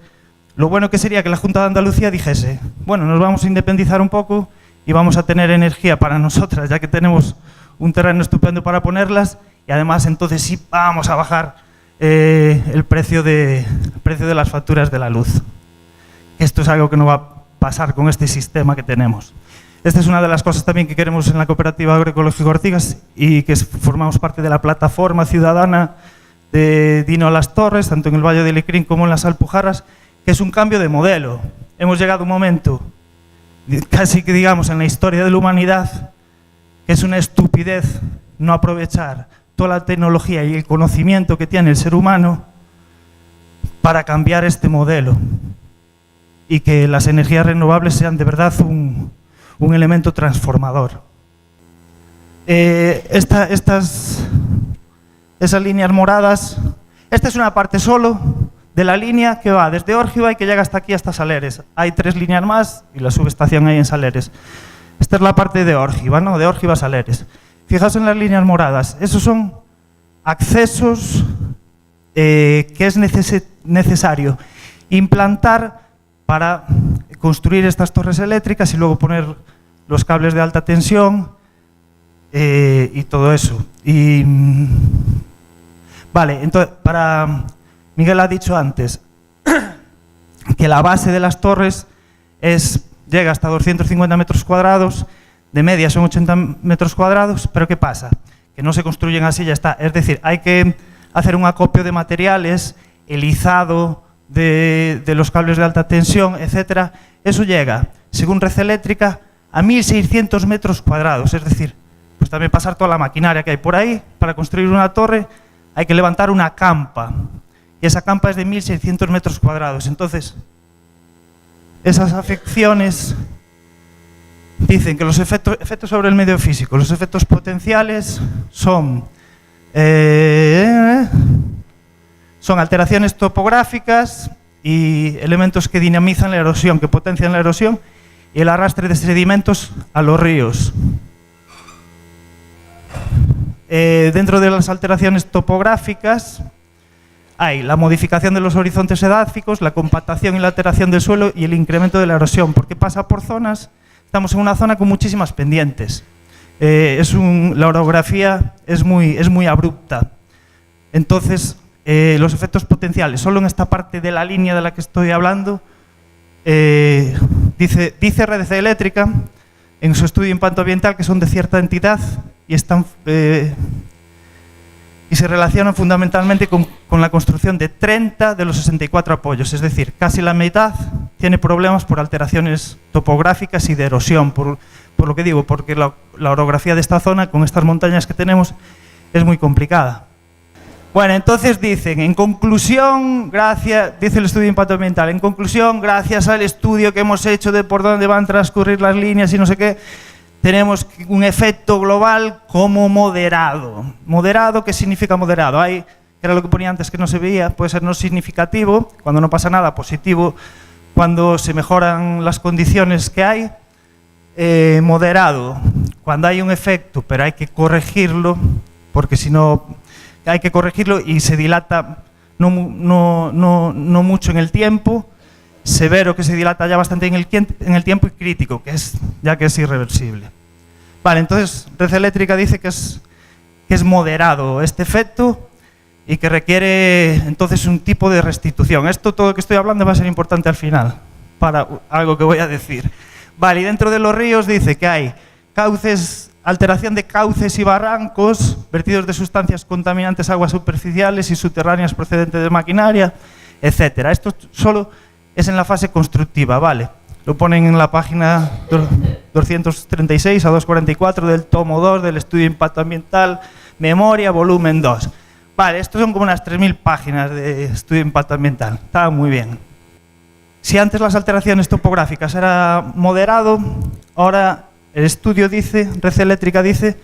Lo bueno que sería que la Junta de Andalucía dijese, bueno, nos vamos a independizar un poco y vamos a tener energía para nosotras, ya que tenemos un terreno estupendo para ponerlas, y además entonces sí vamos a bajar el precio de las facturas de la luz. Esto es algo que no va a pasar con este sistema que tenemos. Esta es una de las cosas también que queremos en la Cooperativa Agroecológica Ortigas, y que formamos parte de la plataforma ciudadana de Dino a las Torres, tanto en el Valle de Lecrín como en las Alpujarras, que es un cambio de modelo. Hemos llegado a un momento, casi que digamos en la historia de la humanidad, que es una estupidez no aprovechar toda la tecnología y el conocimiento que tiene el ser humano para cambiar este modelo, y que las energías renovables sean de verdad un elemento transformador. Esas líneas moradas, esta es una parte solo de la línea que va desde Órgiva y que llega hasta aquí, hasta Saleres. Hay 3 líneas más y la subestación hay en Saleres. Esta es la parte de Órgiva, ¿no? De Órgiva a Saleres. Fijaos en las líneas moradas. Esos son accesos que es necesario implantar para construir estas torres eléctricas y luego poner los cables de alta tensión y todo eso. Vale, entonces, Miguel ha dicho antes que la base de las torres llega hasta 250 metros cuadrados, de media son 80 metros cuadrados, pero ¿qué pasa? Que no se construyen así y ya está. Es decir, hay que hacer un acopio de materiales, el izado de los cables de alta tensión, etcétera. Eso llega, según Red Eléctrica, a 1.600 metros cuadrados. Es decir, pues también pasar toda la maquinaria que hay por ahí. Para construir una torre hay que levantar una campa, y esa campa es de 1.600 metros cuadrados. Entonces, esas afecciones dicen que los efectos sobre el medio físico, los efectos potenciales son alteraciones topográficas y elementos que dinamizan la erosión, que potencian la erosión y el arrastre de sedimentos a los ríos. Dentro de las alteraciones topográficas hay la modificación de los horizontes edáficos, la compactación y la alteración del suelo y el incremento de la erosión, porque pasa por zonas. Estamos en una zona con muchísimas pendientes. La orografía es muy abrupta. Entonces, los efectos potenciales, solo en esta parte de la línea de la que estoy hablando, dice Red Eléctrica en su estudio de impacto ambiental que son de cierta entidad y se relacionan fundamentalmente con la construcción de 30 de los 64 apoyos, es decir, casi la mitad tiene problemas por alteraciones topográficas y de erosión, por lo que digo, porque la orografía de esta zona, con estas montañas que tenemos, es muy complicada. Bueno, entonces dicen, en conclusión, dice el estudio de impacto ambiental, en conclusión, gracias al estudio que hemos hecho de por dónde van a transcurrir las líneas y no sé qué, tenemos un efecto global como moderado. ¿Moderado? ¿Qué significa moderado? Que era lo que ponía antes que no se veía, puede ser no significativo, cuando no pasa nada, positivo, cuando se mejoran las condiciones que hay, moderado, cuando hay un efecto, pero hay que corregirlo, porque si no, hay que corregirlo y se dilata no mucho en el tiempo, severo, que se dilata ya bastante en el tiempo, y crítico, que es irreversible. Vale, entonces Red Eléctrica dice que es moderado este efecto y que requiere entonces un tipo de restitución. Esto, todo lo que estoy hablando, va a ser importante al final, para algo que voy a decir. Vale, y dentro de los ríos dice que hay alteración de cauces y barrancos, vertidos de sustancias contaminantes a aguas superficiales y subterráneas procedentes de maquinaria, etcétera. Esto solo es en la fase constructiva, ¿vale? Lo ponen en la página 236 a 244 del tomo 2 del estudio de impacto ambiental, memoria, volumen 2. Vale, estos son como unas 3.000 páginas de estudio de impacto ambiental. Está muy bien. Si antes las alteraciones topográficas era moderado, ahora el estudio dice, Red Eléctrica dice,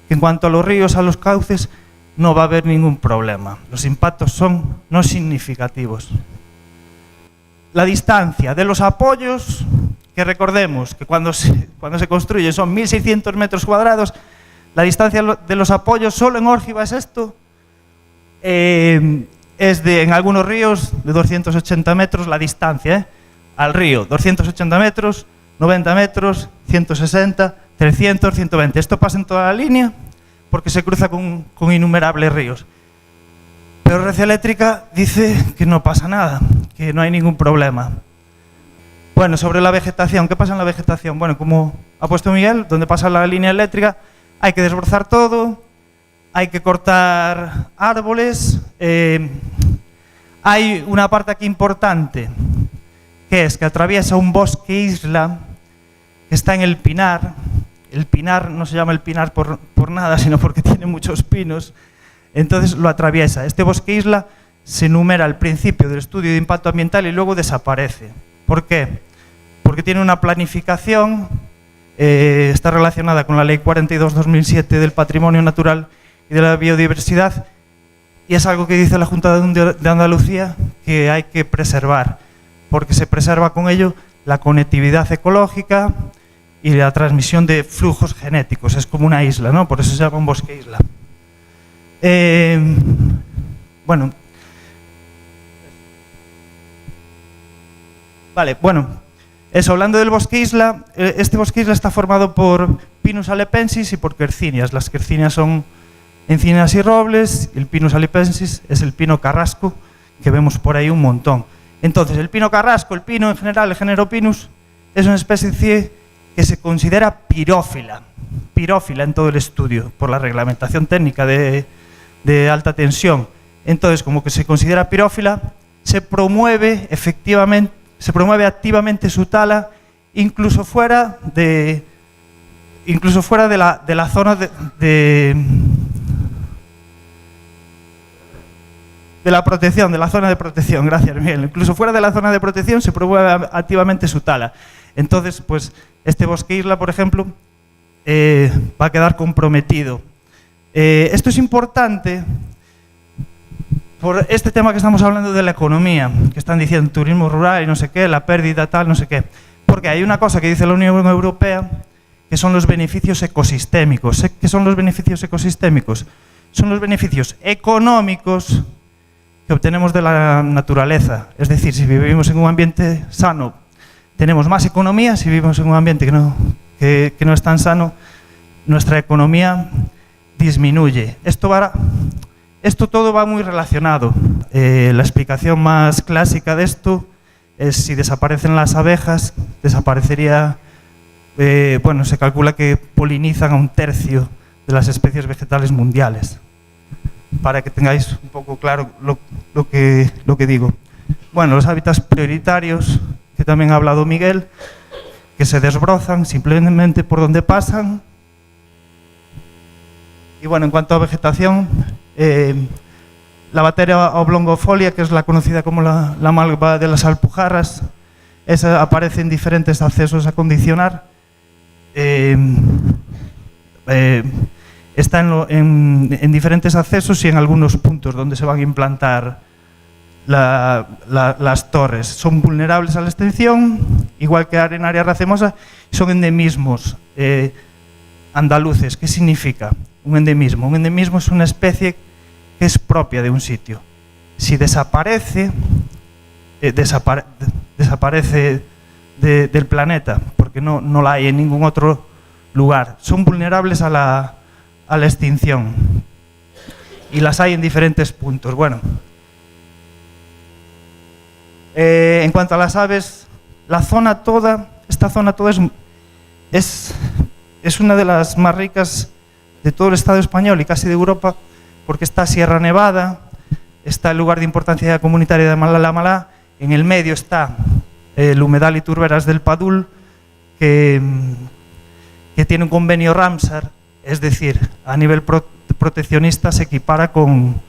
que en cuanto a los ríos, a los cauces, no va a haber ningún problema. Los impactos son no significativos. La distancia de los apoyos, que recordemos que cuando se construye son 1.600 metros cuadrados, la distancia de los apoyos solo en Órgiva es esto, en algunos ríos de 280 metros la distancia, al río, 280 metros, 90 metros, 160, 300, 120. Esto pasa en toda la línea porque se cruza con innumerables ríos. Pero Red Eléctrica dice que no pasa nada, que no hay ningún problema. Bueno, sobre la vegetación, ¿qué pasa en la vegetación? Bueno, como ha puesto Miguel, donde pasa la línea eléctrica hay que desbrozar todo, hay que cortar árboles. Hay una parte aquí importante, que es que atraviesa un bosque isla que está en el Pinar. El Pinar no se llama el Pinar por nada, sino porque tiene muchos pinos. Entonces lo atraviesa. Este bosque isla se enumera al principio del estudio de impacto ambiental y luego desaparece. ¿Por qué? Porque tiene una planificación, está relacionada con la Ley 42/2007 del Patrimonio Natural y de la Biodiversidad, y es algo que dice la Junta de Andalucía que hay que preservar, porque se preserva con ello la conectividad ecológica y la transmisión de flujos genéticos. Es como una isla, ¿no? Por eso se llama un bosque isla. Bueno. Vale, bueno, eso, hablando del bosque isla, este bosque isla está formado por Pinus alepensis y por quercinias. Las quercinias son encinas y robles, y el Pinus alepensis es el pino carrasco, que vemos por ahí un montón. Entonces, el pino carrasco, el pino en general, el género Pinus, es una especie que se considera pirófila en todo el estudio, por la reglamentación técnica de alta tensión. Entonces, como que se considera pirófila, se promueve activamente su tala, incluso fuera de la zona de la protección, de la zona de protección. Gracias, Miguel. Incluso fuera de la zona de protección se promueve activamente su tala. Entonces, pues este bosque isla, por ejemplo, va a quedar comprometido. Esto es importante por este tema que estamos hablando de la economía, que están diciendo turismo rural y no sé qué, la pérdida tal, no sé qué. Porque hay una cosa que dice la Unión Europea, que son los beneficios ecosistémicos. ¿Qué son los beneficios ecosistémicos? Son los beneficios económicos que obtenemos de la naturaleza. Es decir, si vivimos en un ambiente sano, tenemos más economía. Si vivimos en un ambiente que no es tan sano, nuestra economía disminuye. Esto todo va muy relacionado. La explicación más clásica de esto es: si desaparecen las abejas, desaparecería, bueno, se calcula que polinizan a 1/3 de las especies vegetales mundiales. Para que tengáis un poco claro lo que digo. Bueno, los hábitats prioritarios, que también ha hablado Miguel, que se desbrozan simplemente por donde pasan. Y bueno, en cuanto a vegetación, la Bateria oblongofolia, que es la conocida como la malva de las Alpujarras, esa aparece en diferentes accesos a condicionar. Está en diferentes accesos y en algunos puntos donde se van a implantar las torres. Son vulnerables a la extinción, igual que Arenaria racemosa, son endemismos andaluces. ¿Qué significa un endemismo? Un endemismo es una especie que es propia de un sitio. Si desaparece, desaparece del planeta, porque no la hay en ningún otro lugar. Son vulnerables a la extinción y las hay en diferentes puntos. Bueno, en cuanto a las aves, esta zona toda es una de las más ricas de todo el Estado español y casi de Europa, porque está Sierra Nevada, está el lugar de importancia comunitaria de Malá, en el medio está el humedal y turberas del Padul, que tiene un convenio Ramsar. Es decir, a nivel proteccionista se equipara con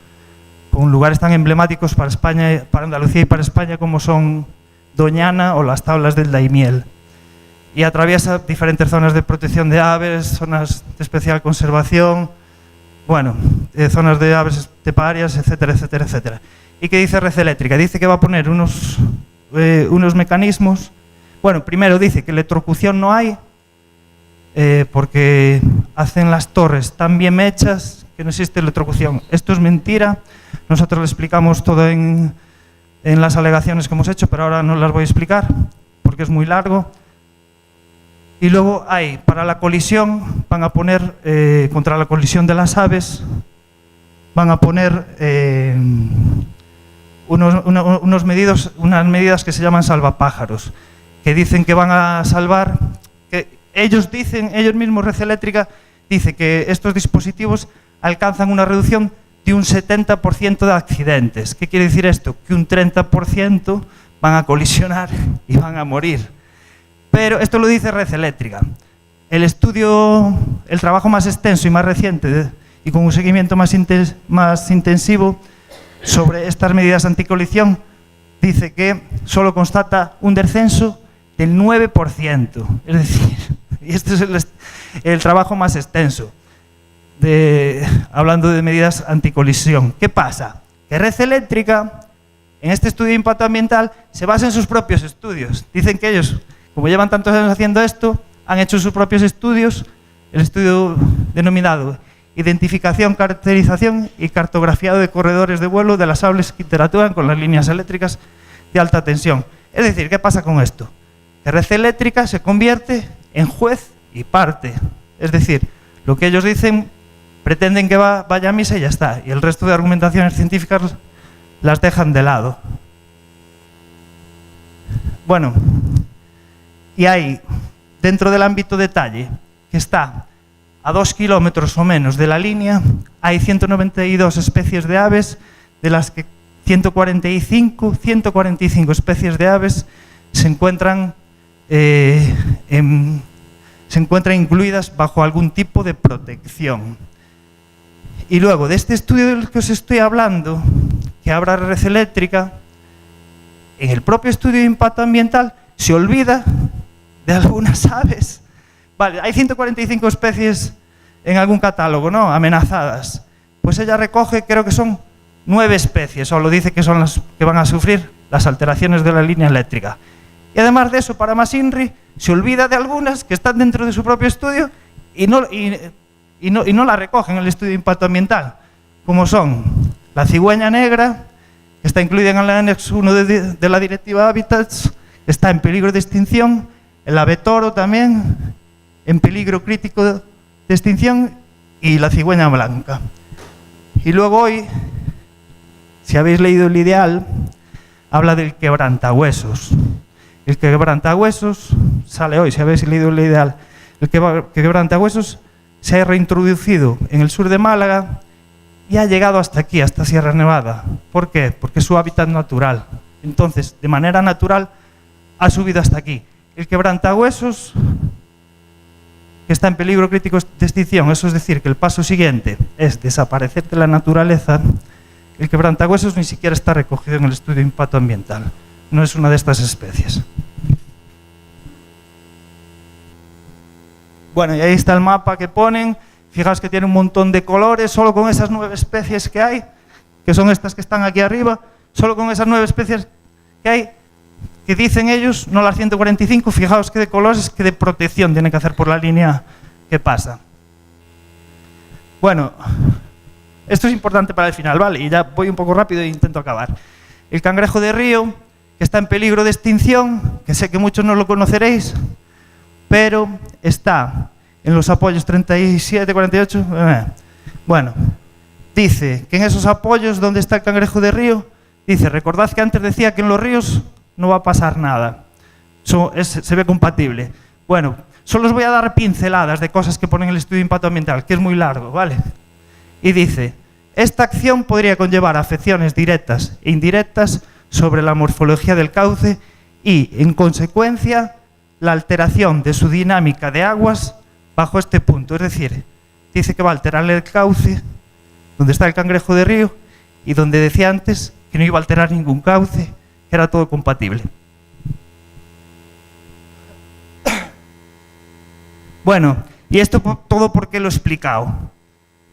lugares tan emblemáticos para España, para Andalucía y para España, como son Doñana o las tablas del Daimiel. Y atraviesa diferentes zonas de protección de aves, zonas de especial conservación, bueno, zonas de aves esteparias, etcétera, etcétera, etcétera. ¿Y qué dice Red Eléctrica? Dice que va a poner unos mecanismos. Bueno, primero dice que electrocución no hay, porque hacen las torres tan bien hechas que no existe electrocución. Esto es mentira. Nosotros lo explicamos todo en las alegaciones que hemos hecho, pero ahora no las voy a explicar porque es muy largo. Y luego hay, para la colisión, van a poner, contra la colisión de las aves, van a poner unas medidas que se llaman salvapájaros, que dicen que van a salvar, que ellos mismos, Red Eléctrica, dice que estos dispositivos alcanzan una reducción de un 70% de accidentes. ¿Qué quiere decir esto? Que un 30% van a colisionar y van a morir. Pero esto lo dice Red Eléctrica. El trabajo más extenso y más reciente y con un seguimiento más intensivo sobre estas medidas anticolisión dice que solo constata un descenso del 9%. Es decir, y este es el trabajo más extenso hablando de medidas anticolisión. ¿Qué pasa? Que Red Eléctrica, en este estudio de impacto ambiental, se basa en sus propios estudios. Dicen que ellos, como llevan tantos años haciendo esto, han hecho sus propios estudios, el estudio denominado Identificación, Caracterización y Cartografiado de Corredores de Vuelo de las aves que interactúan con las líneas eléctricas de alta tensión. Es decir, ¿qué pasa con esto? Que Red Eléctrica se convierte en juez y parte. Es decir, lo que ellos dicen, pretenden que vaya a misa y ya está, y el resto de argumentaciones científicas las dejan de lado. Bueno, y hay, dentro del ámbito detalle, que está a 2 kilómetros o menos de la línea, hay 192 especies de aves, de las que 145 especies de aves se encuentran incluidas bajo algún tipo de protección. Y luego, de este estudio del que os estoy hablando, que habrá Red Eléctrica, en el propio estudio de impacto ambiental se olvida de algunas aves. Vale, hay 145 especies en algún catálogo, ¿no?, amenazadas. Pues ella recoge, creo que son 9 especies, o lo dice que son las que van a sufrir las alteraciones de la línea eléctrica. Y además de eso, para más INRI, se olvida de algunas que están dentro de su propio estudio y no la recogen en el estudio de impacto ambiental, como son la cigüeña negra, que está incluida en el anexo 1 de la Directiva Hábitats, está en peligro de extinción, el ave toro también, en peligro crítico de extinción, y la cigüeña blanca. Y luego hoy, si habéis leído el ideal, habla del quebrantahuesos. El quebrantahuesos sale hoy, si habéis leído el ideal. El quebrantahuesos se ha reintroducido en el sur de Málaga y ha llegado hasta aquí, hasta Sierra Nevada. ¿Por qué? Porque es su hábitat natural. Entonces, de manera natural, ha subido hasta aquí. El quebrantahuesos, que está en peligro crítico de extinción, eso es decir, que el paso siguiente es desaparecer de la naturaleza, el quebrantahuesos ni siquiera está recogido en el estudio de impacto ambiental. No es una de estas especies. Bueno, y ahí está el mapa que ponen. Fijaos que tiene un montón de colores, solo con esas 9 especies que hay, que son estas que están aquí arriba, solo con esas 9 especies que hay, que dicen ellos, no las 145, fijaos que de colores, que de protección tienen que hacer por la línea que pasa. Bueno, esto es importante para el final, ¿vale? Y ya voy un poco rápido e intento acabar. El cangrejo de río, que está en peligro de extinción, que sé que muchos no lo conoceréis, pero está en los apoyos 37, 48, bueno, dice que en esos apoyos donde está el cangrejo de río, dice, recordad que antes decía que en los ríos no va a pasar nada, se ve compatible. Bueno, solo os voy a dar pinceladas de cosas que ponen en el estudio de impacto ambiental, que es muy largo, ¿vale? Y dice, esta acción podría conllevar afecciones directas e indirectas sobre la morfología del cauce y, en consecuencia, la alteración de su dinámica de aguas bajo este punto. Es decir, dice que va a alterar el cauce donde está el cangrejo de río y donde decía antes que no iba a alterar ningún cauce, que era todo compatible. Bueno, y esto todo porque lo he explicado.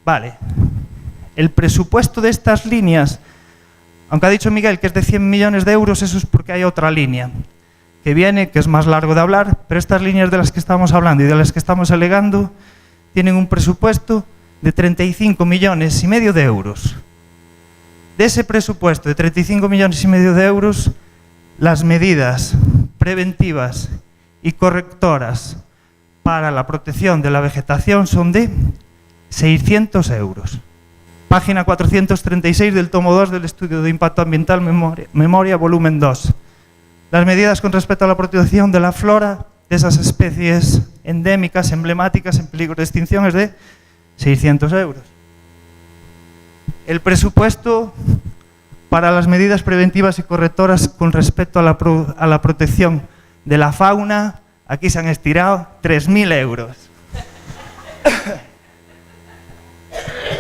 Vale, el presupuesto de estas líneas, aunque ha dicho Miguel que es de 100 millones de euros, eso es porque hay otra línea que viene, que es más largo de hablar, pero estas líneas de las que estamos hablando y de las que estamos alegando tienen un presupuesto de 35 millones y medio de euros. De ese presupuesto de 35 millones y medio de euros, las medidas preventivas y correctoras para la protección de la vegetación son de 600 euros. Página 436 del tomo 2 del estudio de impacto ambiental Memoria volumen 2. Las medidas con respecto a la protección de la flora de esas especies endémicas, emblemáticas, en peligro de extinción es de 600 euros. El presupuesto para las medidas preventivas y correctoras con respecto a la protección de la fauna, aquí se han estirado 3.000 euros.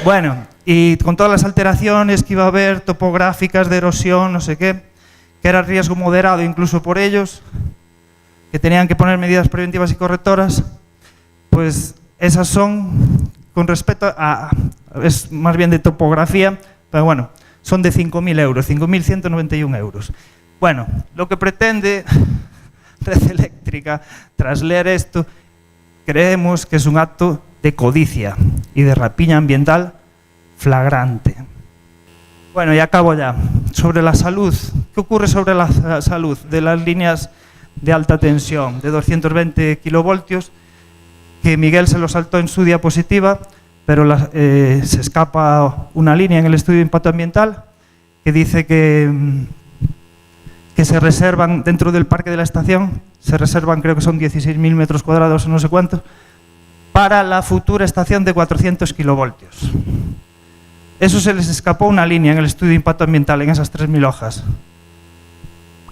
Bueno, y con todas las alteraciones que iba a haber, topográficas, de erosión, no sé qué, que era riesgo moderado incluso por ellos, que tenían que poner medidas preventivas y correctoras, pues esas son con respecto a, es más bien de topografía, pero bueno, son de 5.000 euros, 5.191 euros. Bueno, lo que pretende Red Eléctrica, tras leer esto, creemos que es un acto de codicia y de rapiña ambiental flagrante. Bueno, y acabo ya. Sobre la salud, ¿qué ocurre sobre la salud de las líneas de alta tensión de 220 kilovoltios? Que Miguel se lo saltó en su diapositiva, pero se escapa una línea en el estudio de impacto ambiental que dice que se reservan dentro del parque de la estación, se reservan, creo que son 16.000 metros cuadrados o no sé cuántos, para la futura estación de 400 kilovoltios. Eso se les escapó una línea en el estudio de impacto ambiental, en esas 3.000 hojas.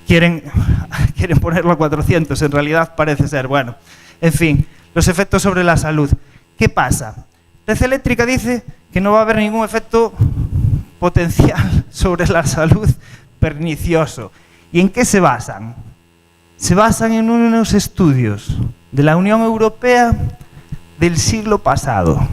Quieren ponerlo a 400, en realidad parece ser, bueno, en fin, los efectos sobre la salud. ¿Qué pasa? Red Eléctrica dice que no va a haber ningún efecto potencial sobre la salud pernicioso. ¿Y en qué se basan? Se basan en unos estudios de la Unión Europea del siglo pasado.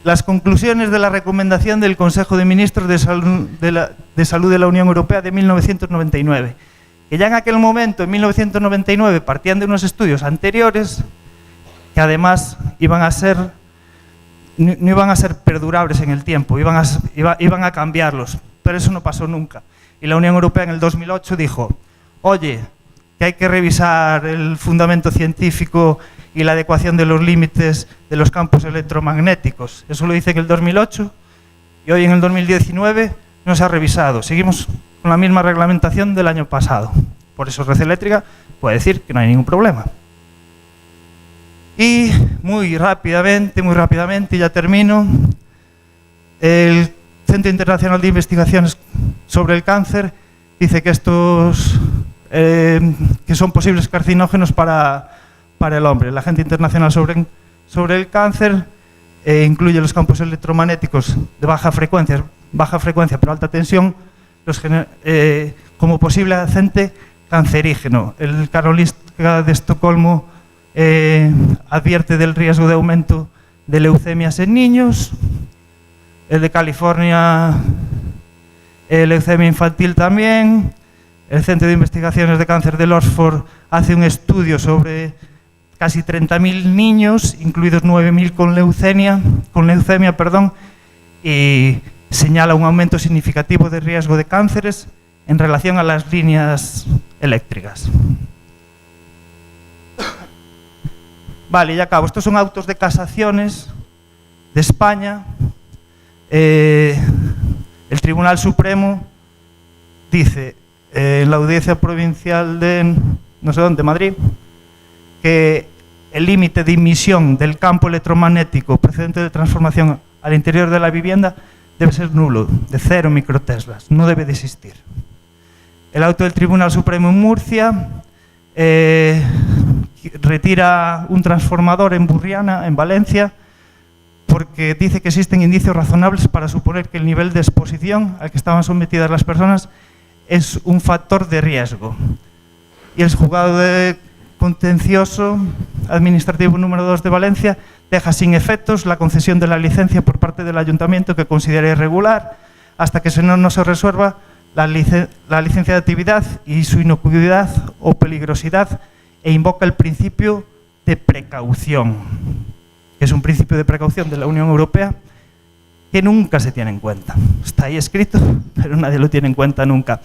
Las conclusiones de la recomendación del Consejo de Ministros de Salud de la Unión Europea de 1999, que ya en aquel momento, en 1999, partían de unos estudios anteriores que además no iban a ser perdurables en el tiempo, iban a cambiarlos, pero eso no pasó nunca. Y la Unión Europea en el 2008 dijo, oye, que hay que revisar el fundamento científico y la adecuación de los límites de los campos electromagnéticos. Eso lo dice en el 2008 y hoy en el 2019 no se ha revisado. Seguimos con la misma reglamentación del año pasado. Por eso Red Eléctrica puede decir que no hay ningún problema. Y muy rápidamente, ya termino, el Centro Internacional de Investigaciones sobre el Cáncer dice que estos que son posibles carcinógenos para el hombre. La Agencia Internacional sobre el Cáncer incluye los campos electromagnéticos de baja frecuencia pero alta tensión como posible agente cancerígeno. El Karolinska de Estocolmo advierte del riesgo de aumento de leucemias en niños. El de California, leucemia infantil también. El Centro de Investigaciones de Cáncer del Oxford hace un estudio sobre casi 30.000 niños, incluidos 9.000 con leucemia, y señala un aumento significativo de riesgo de cánceres en relación a las líneas eléctricas. Vale, ya acabo. Estos son autos de casaciones de España. El Tribunal Supremo dice en la audiencia provincial de no sé dónde, Madrid, que el límite de emisión del campo electromagnético procedente de transformación al interior de la vivienda debe ser nulo, de 0 microteslas, no debe de existir. El auto del Tribunal Supremo en Murcia retira un transformador en Burriana, en Valencia, porque dice que existen indicios razonables para suponer que el nivel de exposición al que estaban sometidas las personas es un factor de riesgo. Y el juzgado de contencioso administrativo número 2 de Valencia deja sin efectos la concesión de la licencia por parte del ayuntamiento que considere irregular hasta que no se resuelva la licencia de actividad y su inocuidad o peligrosidad, e invoca el principio de precaución, que es un principio de precaución de la Unión Europea que nunca se tiene en cuenta. Está ahí escrito, pero nadie lo tiene en cuenta nunca.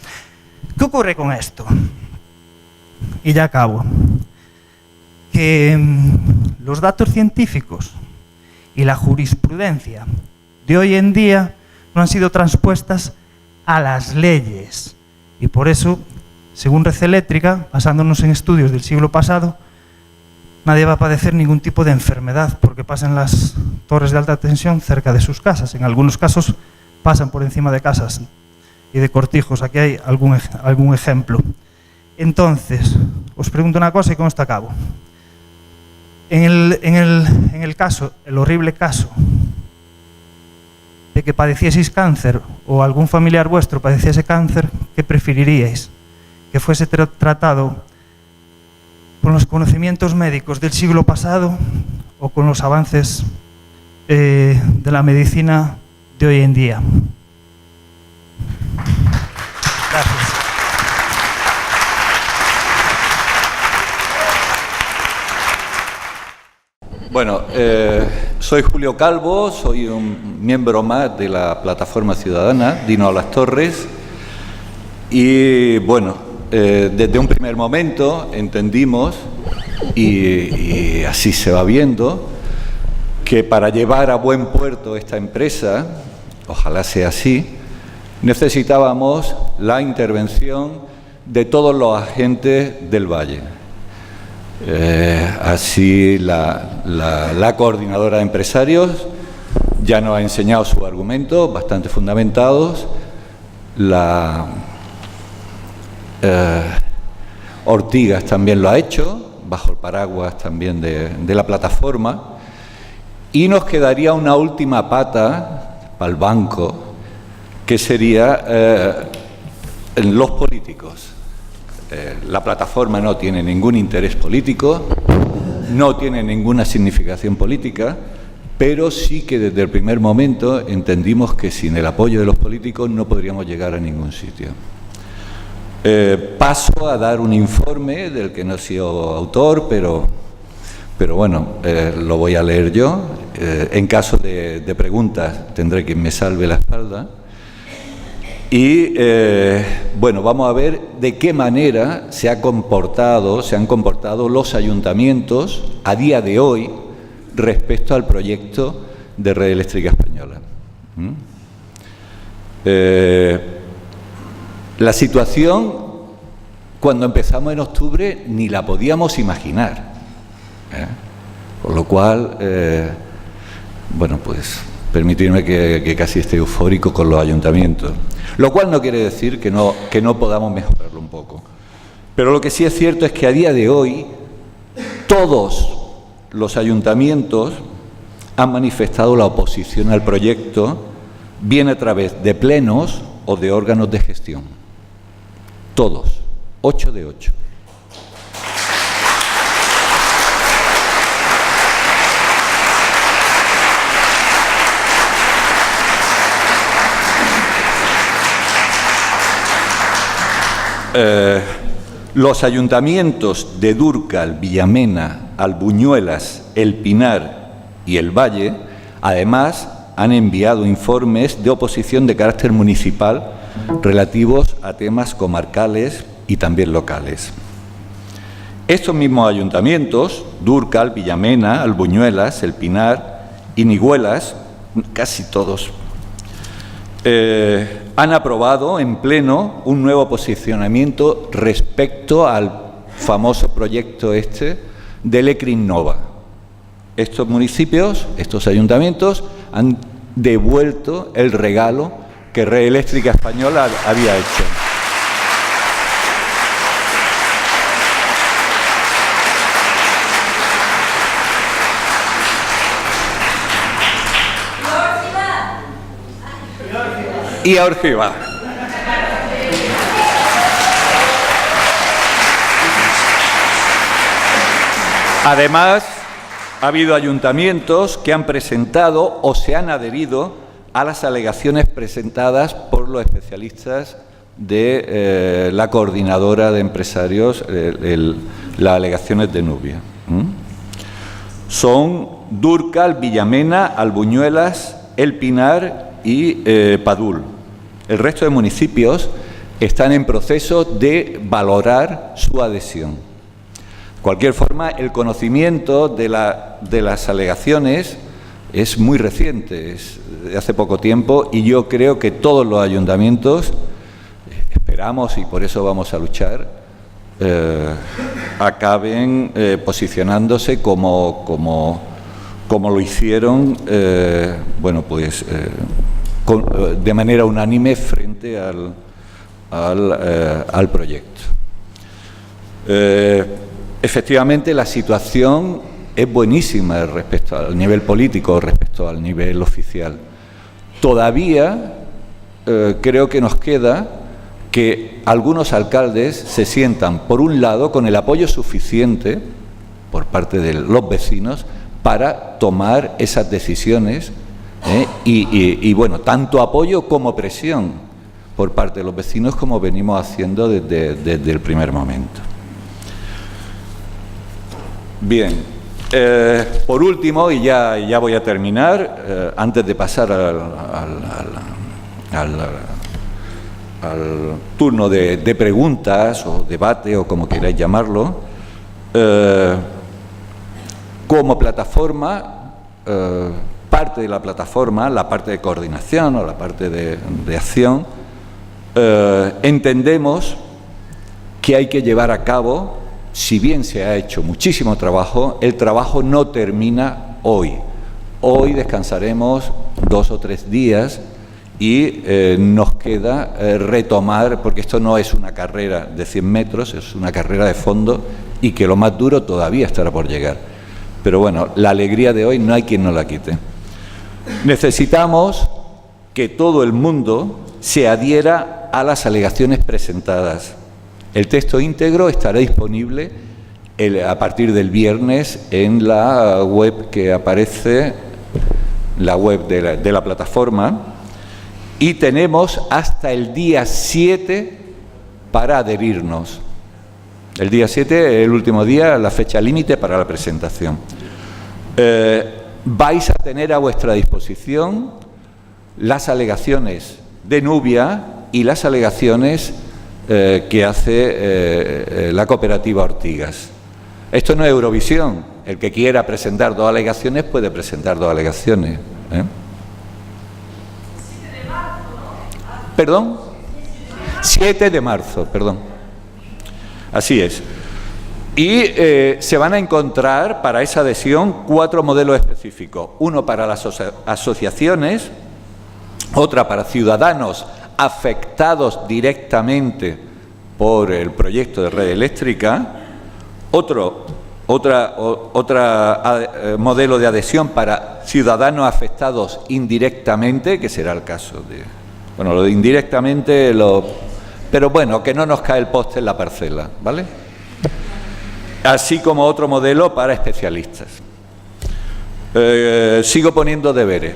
¿Qué ocurre con esto? Y ya acabo. que los datos científicos y la jurisprudencia de hoy en día no han sido transpuestas a las leyes. Y por eso, según Red Eléctrica, basándonos en estudios del siglo pasado, nadie va a padecer ningún tipo de enfermedad porque pasan las torres de alta tensión cerca de sus casas. En algunos casos pasan por encima de casas y de cortijos. Aquí hay algún ejemplo. Entonces, os pregunto una cosa y con esto acabo. En el caso, el horrible caso de que padecieseis cáncer o algún familiar vuestro padeciese cáncer, ¿qué preferiríais? ¿Que fuese tratado con los conocimientos médicos del siglo pasado o con los avances de la medicina de hoy en día? Gracias. Bueno, soy Julio Calvo, soy un miembro más de la Plataforma Ciudadana, Dino a las Torres, y bueno, desde un primer momento entendimos, y así se va viendo, que para llevar a buen puerto esta empresa, ojalá sea así, necesitábamos la intervención de todos los agentes del valle. Así la coordinadora de empresarios ya nos ha enseñado sus argumentos bastante fundamentados. Ortigas también lo ha hecho, bajo el paraguas también de la plataforma. Y nos quedaría una última pata para el banco, que sería los políticos. La plataforma no tiene ningún interés político, no tiene ninguna significación política, pero sí que desde el primer momento entendimos que sin el apoyo de los políticos no podríamos llegar a ningún sitio. Paso a dar un informe del que no he sido autor, pero bueno, lo voy a leer yo. En caso de preguntas tendré quien me salve la espalda. Y bueno, vamos a ver de qué manera se han comportado los ayuntamientos a día de hoy respecto al proyecto de Red Eléctrica Española. La situación, cuando empezamos en octubre, ni la podíamos imaginar. Con lo cual, bueno, pues permitirme que casi esté eufórico con los ayuntamientos. Lo cual no quiere decir que no podamos mejorarlo un poco. Pero lo que sí es cierto es que a día de hoy todos los ayuntamientos han manifestado la oposición al proyecto, bien a través de plenos o de órganos de gestión. Todos, 8 de 8. Los ayuntamientos de Dúrcal, Villamena, Albuñuelas, El Pinar y El Valle, además, han enviado informes de oposición de carácter municipal relativos a temas comarcales y también locales. Estos mismos ayuntamientos, Dúrcal, Villamena, Albuñuelas, El Pinar y Niguelas, casi todos, han aprobado en pleno un nuevo posicionamiento respecto al famoso proyecto del ECRIN Nova. Estos municipios, estos ayuntamientos, han devuelto el regalo que Red Eléctrica Española había hecho. Y a Orgiva. Además, ha habido ayuntamientos que han presentado o se han adherido a las alegaciones presentadas por los especialistas de la coordinadora de empresarios, las alegaciones de Nubia. Son Dúrcal, Villamena, Albuñuelas, El Pinar y Padul. El resto de municipios están en proceso de valorar su adhesión. cualquier forma, el conocimiento de las alegaciones es muy reciente, es de hace poco tiempo, y yo creo que todos los ayuntamientos, esperamos y por eso vamos a luchar, acaben posicionándose como lo hicieron, bueno, pues de manera unánime frente al proyecto. Efectivamente, la situación es buenísima respecto al nivel político, respecto al nivel oficial. Todavía creo que nos queda que algunos alcaldes se sientan, por un lado, con el apoyo suficiente por parte de los vecinos para tomar esas decisiones, y bueno, tanto apoyo como presión por parte de los vecinos como venimos haciendo desde el primer momento. Bien, por último, y ya voy a terminar, antes de pasar al turno de preguntas o debate o como queráis llamarlo, como plataforma, parte de la plataforma, la parte de coordinación o la parte de acción, entendemos que hay que llevar a cabo, si bien se ha hecho muchísimo trabajo, el trabajo no termina hoy. Hoy descansaremos 2 o 3 días y nos queda retomar, porque esto no es una carrera de 100 metros, es una carrera de fondo y que lo más duro todavía estará por llegar. Pero bueno, la alegría de hoy no hay quien nos la quite. Necesitamos que todo el mundo se adhiera a las alegaciones presentadas. El texto íntegro estará disponible a partir del viernes en la web que aparece, la web de la plataforma, y tenemos hasta el día 7 para adherirnos. El día 7 es el último día, la fecha límite para la presentación. Vais a tener a vuestra disposición las alegaciones de Nubia y las alegaciones que hace la cooperativa Ortigas. Esto no es Eurovisión. El que quiera presentar 2 alegaciones puede presentar 2 alegaciones. ¿Perdón? 7 de marzo, perdón. Así es. Y se van a encontrar para esa adhesión 4 modelos específicos. Uno para las asociaciones, otra para ciudadanos afectados directamente por el proyecto de red eléctrica, otro modelo de adhesión para ciudadanos afectados indirectamente, que será el caso de... Bueno, lo de indirectamente, pero bueno, que no nos cae el poste en la parcela, ¿vale? Así como otro modelo para especialistas. Sigo poniendo deberes.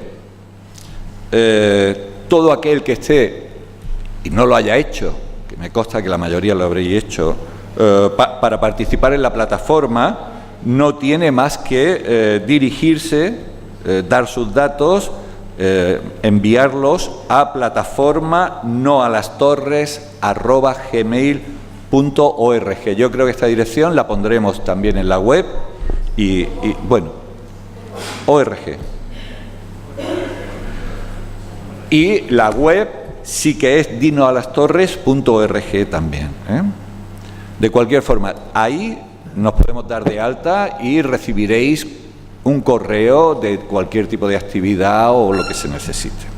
Todo aquel que esté y no lo haya hecho, que me consta que la mayoría lo habréis hecho, para participar en la plataforma, no tiene más que dirigirse, dar sus datos, enviarlos a plataforma@gmail.org. Yo creo que esta dirección la pondremos también en la web y bueno, ORG. Y la web sí que es dinoalastorres.org también. De cualquier forma, ahí nos podemos dar de alta y recibiréis un correo de cualquier tipo de actividad o lo que se necesite.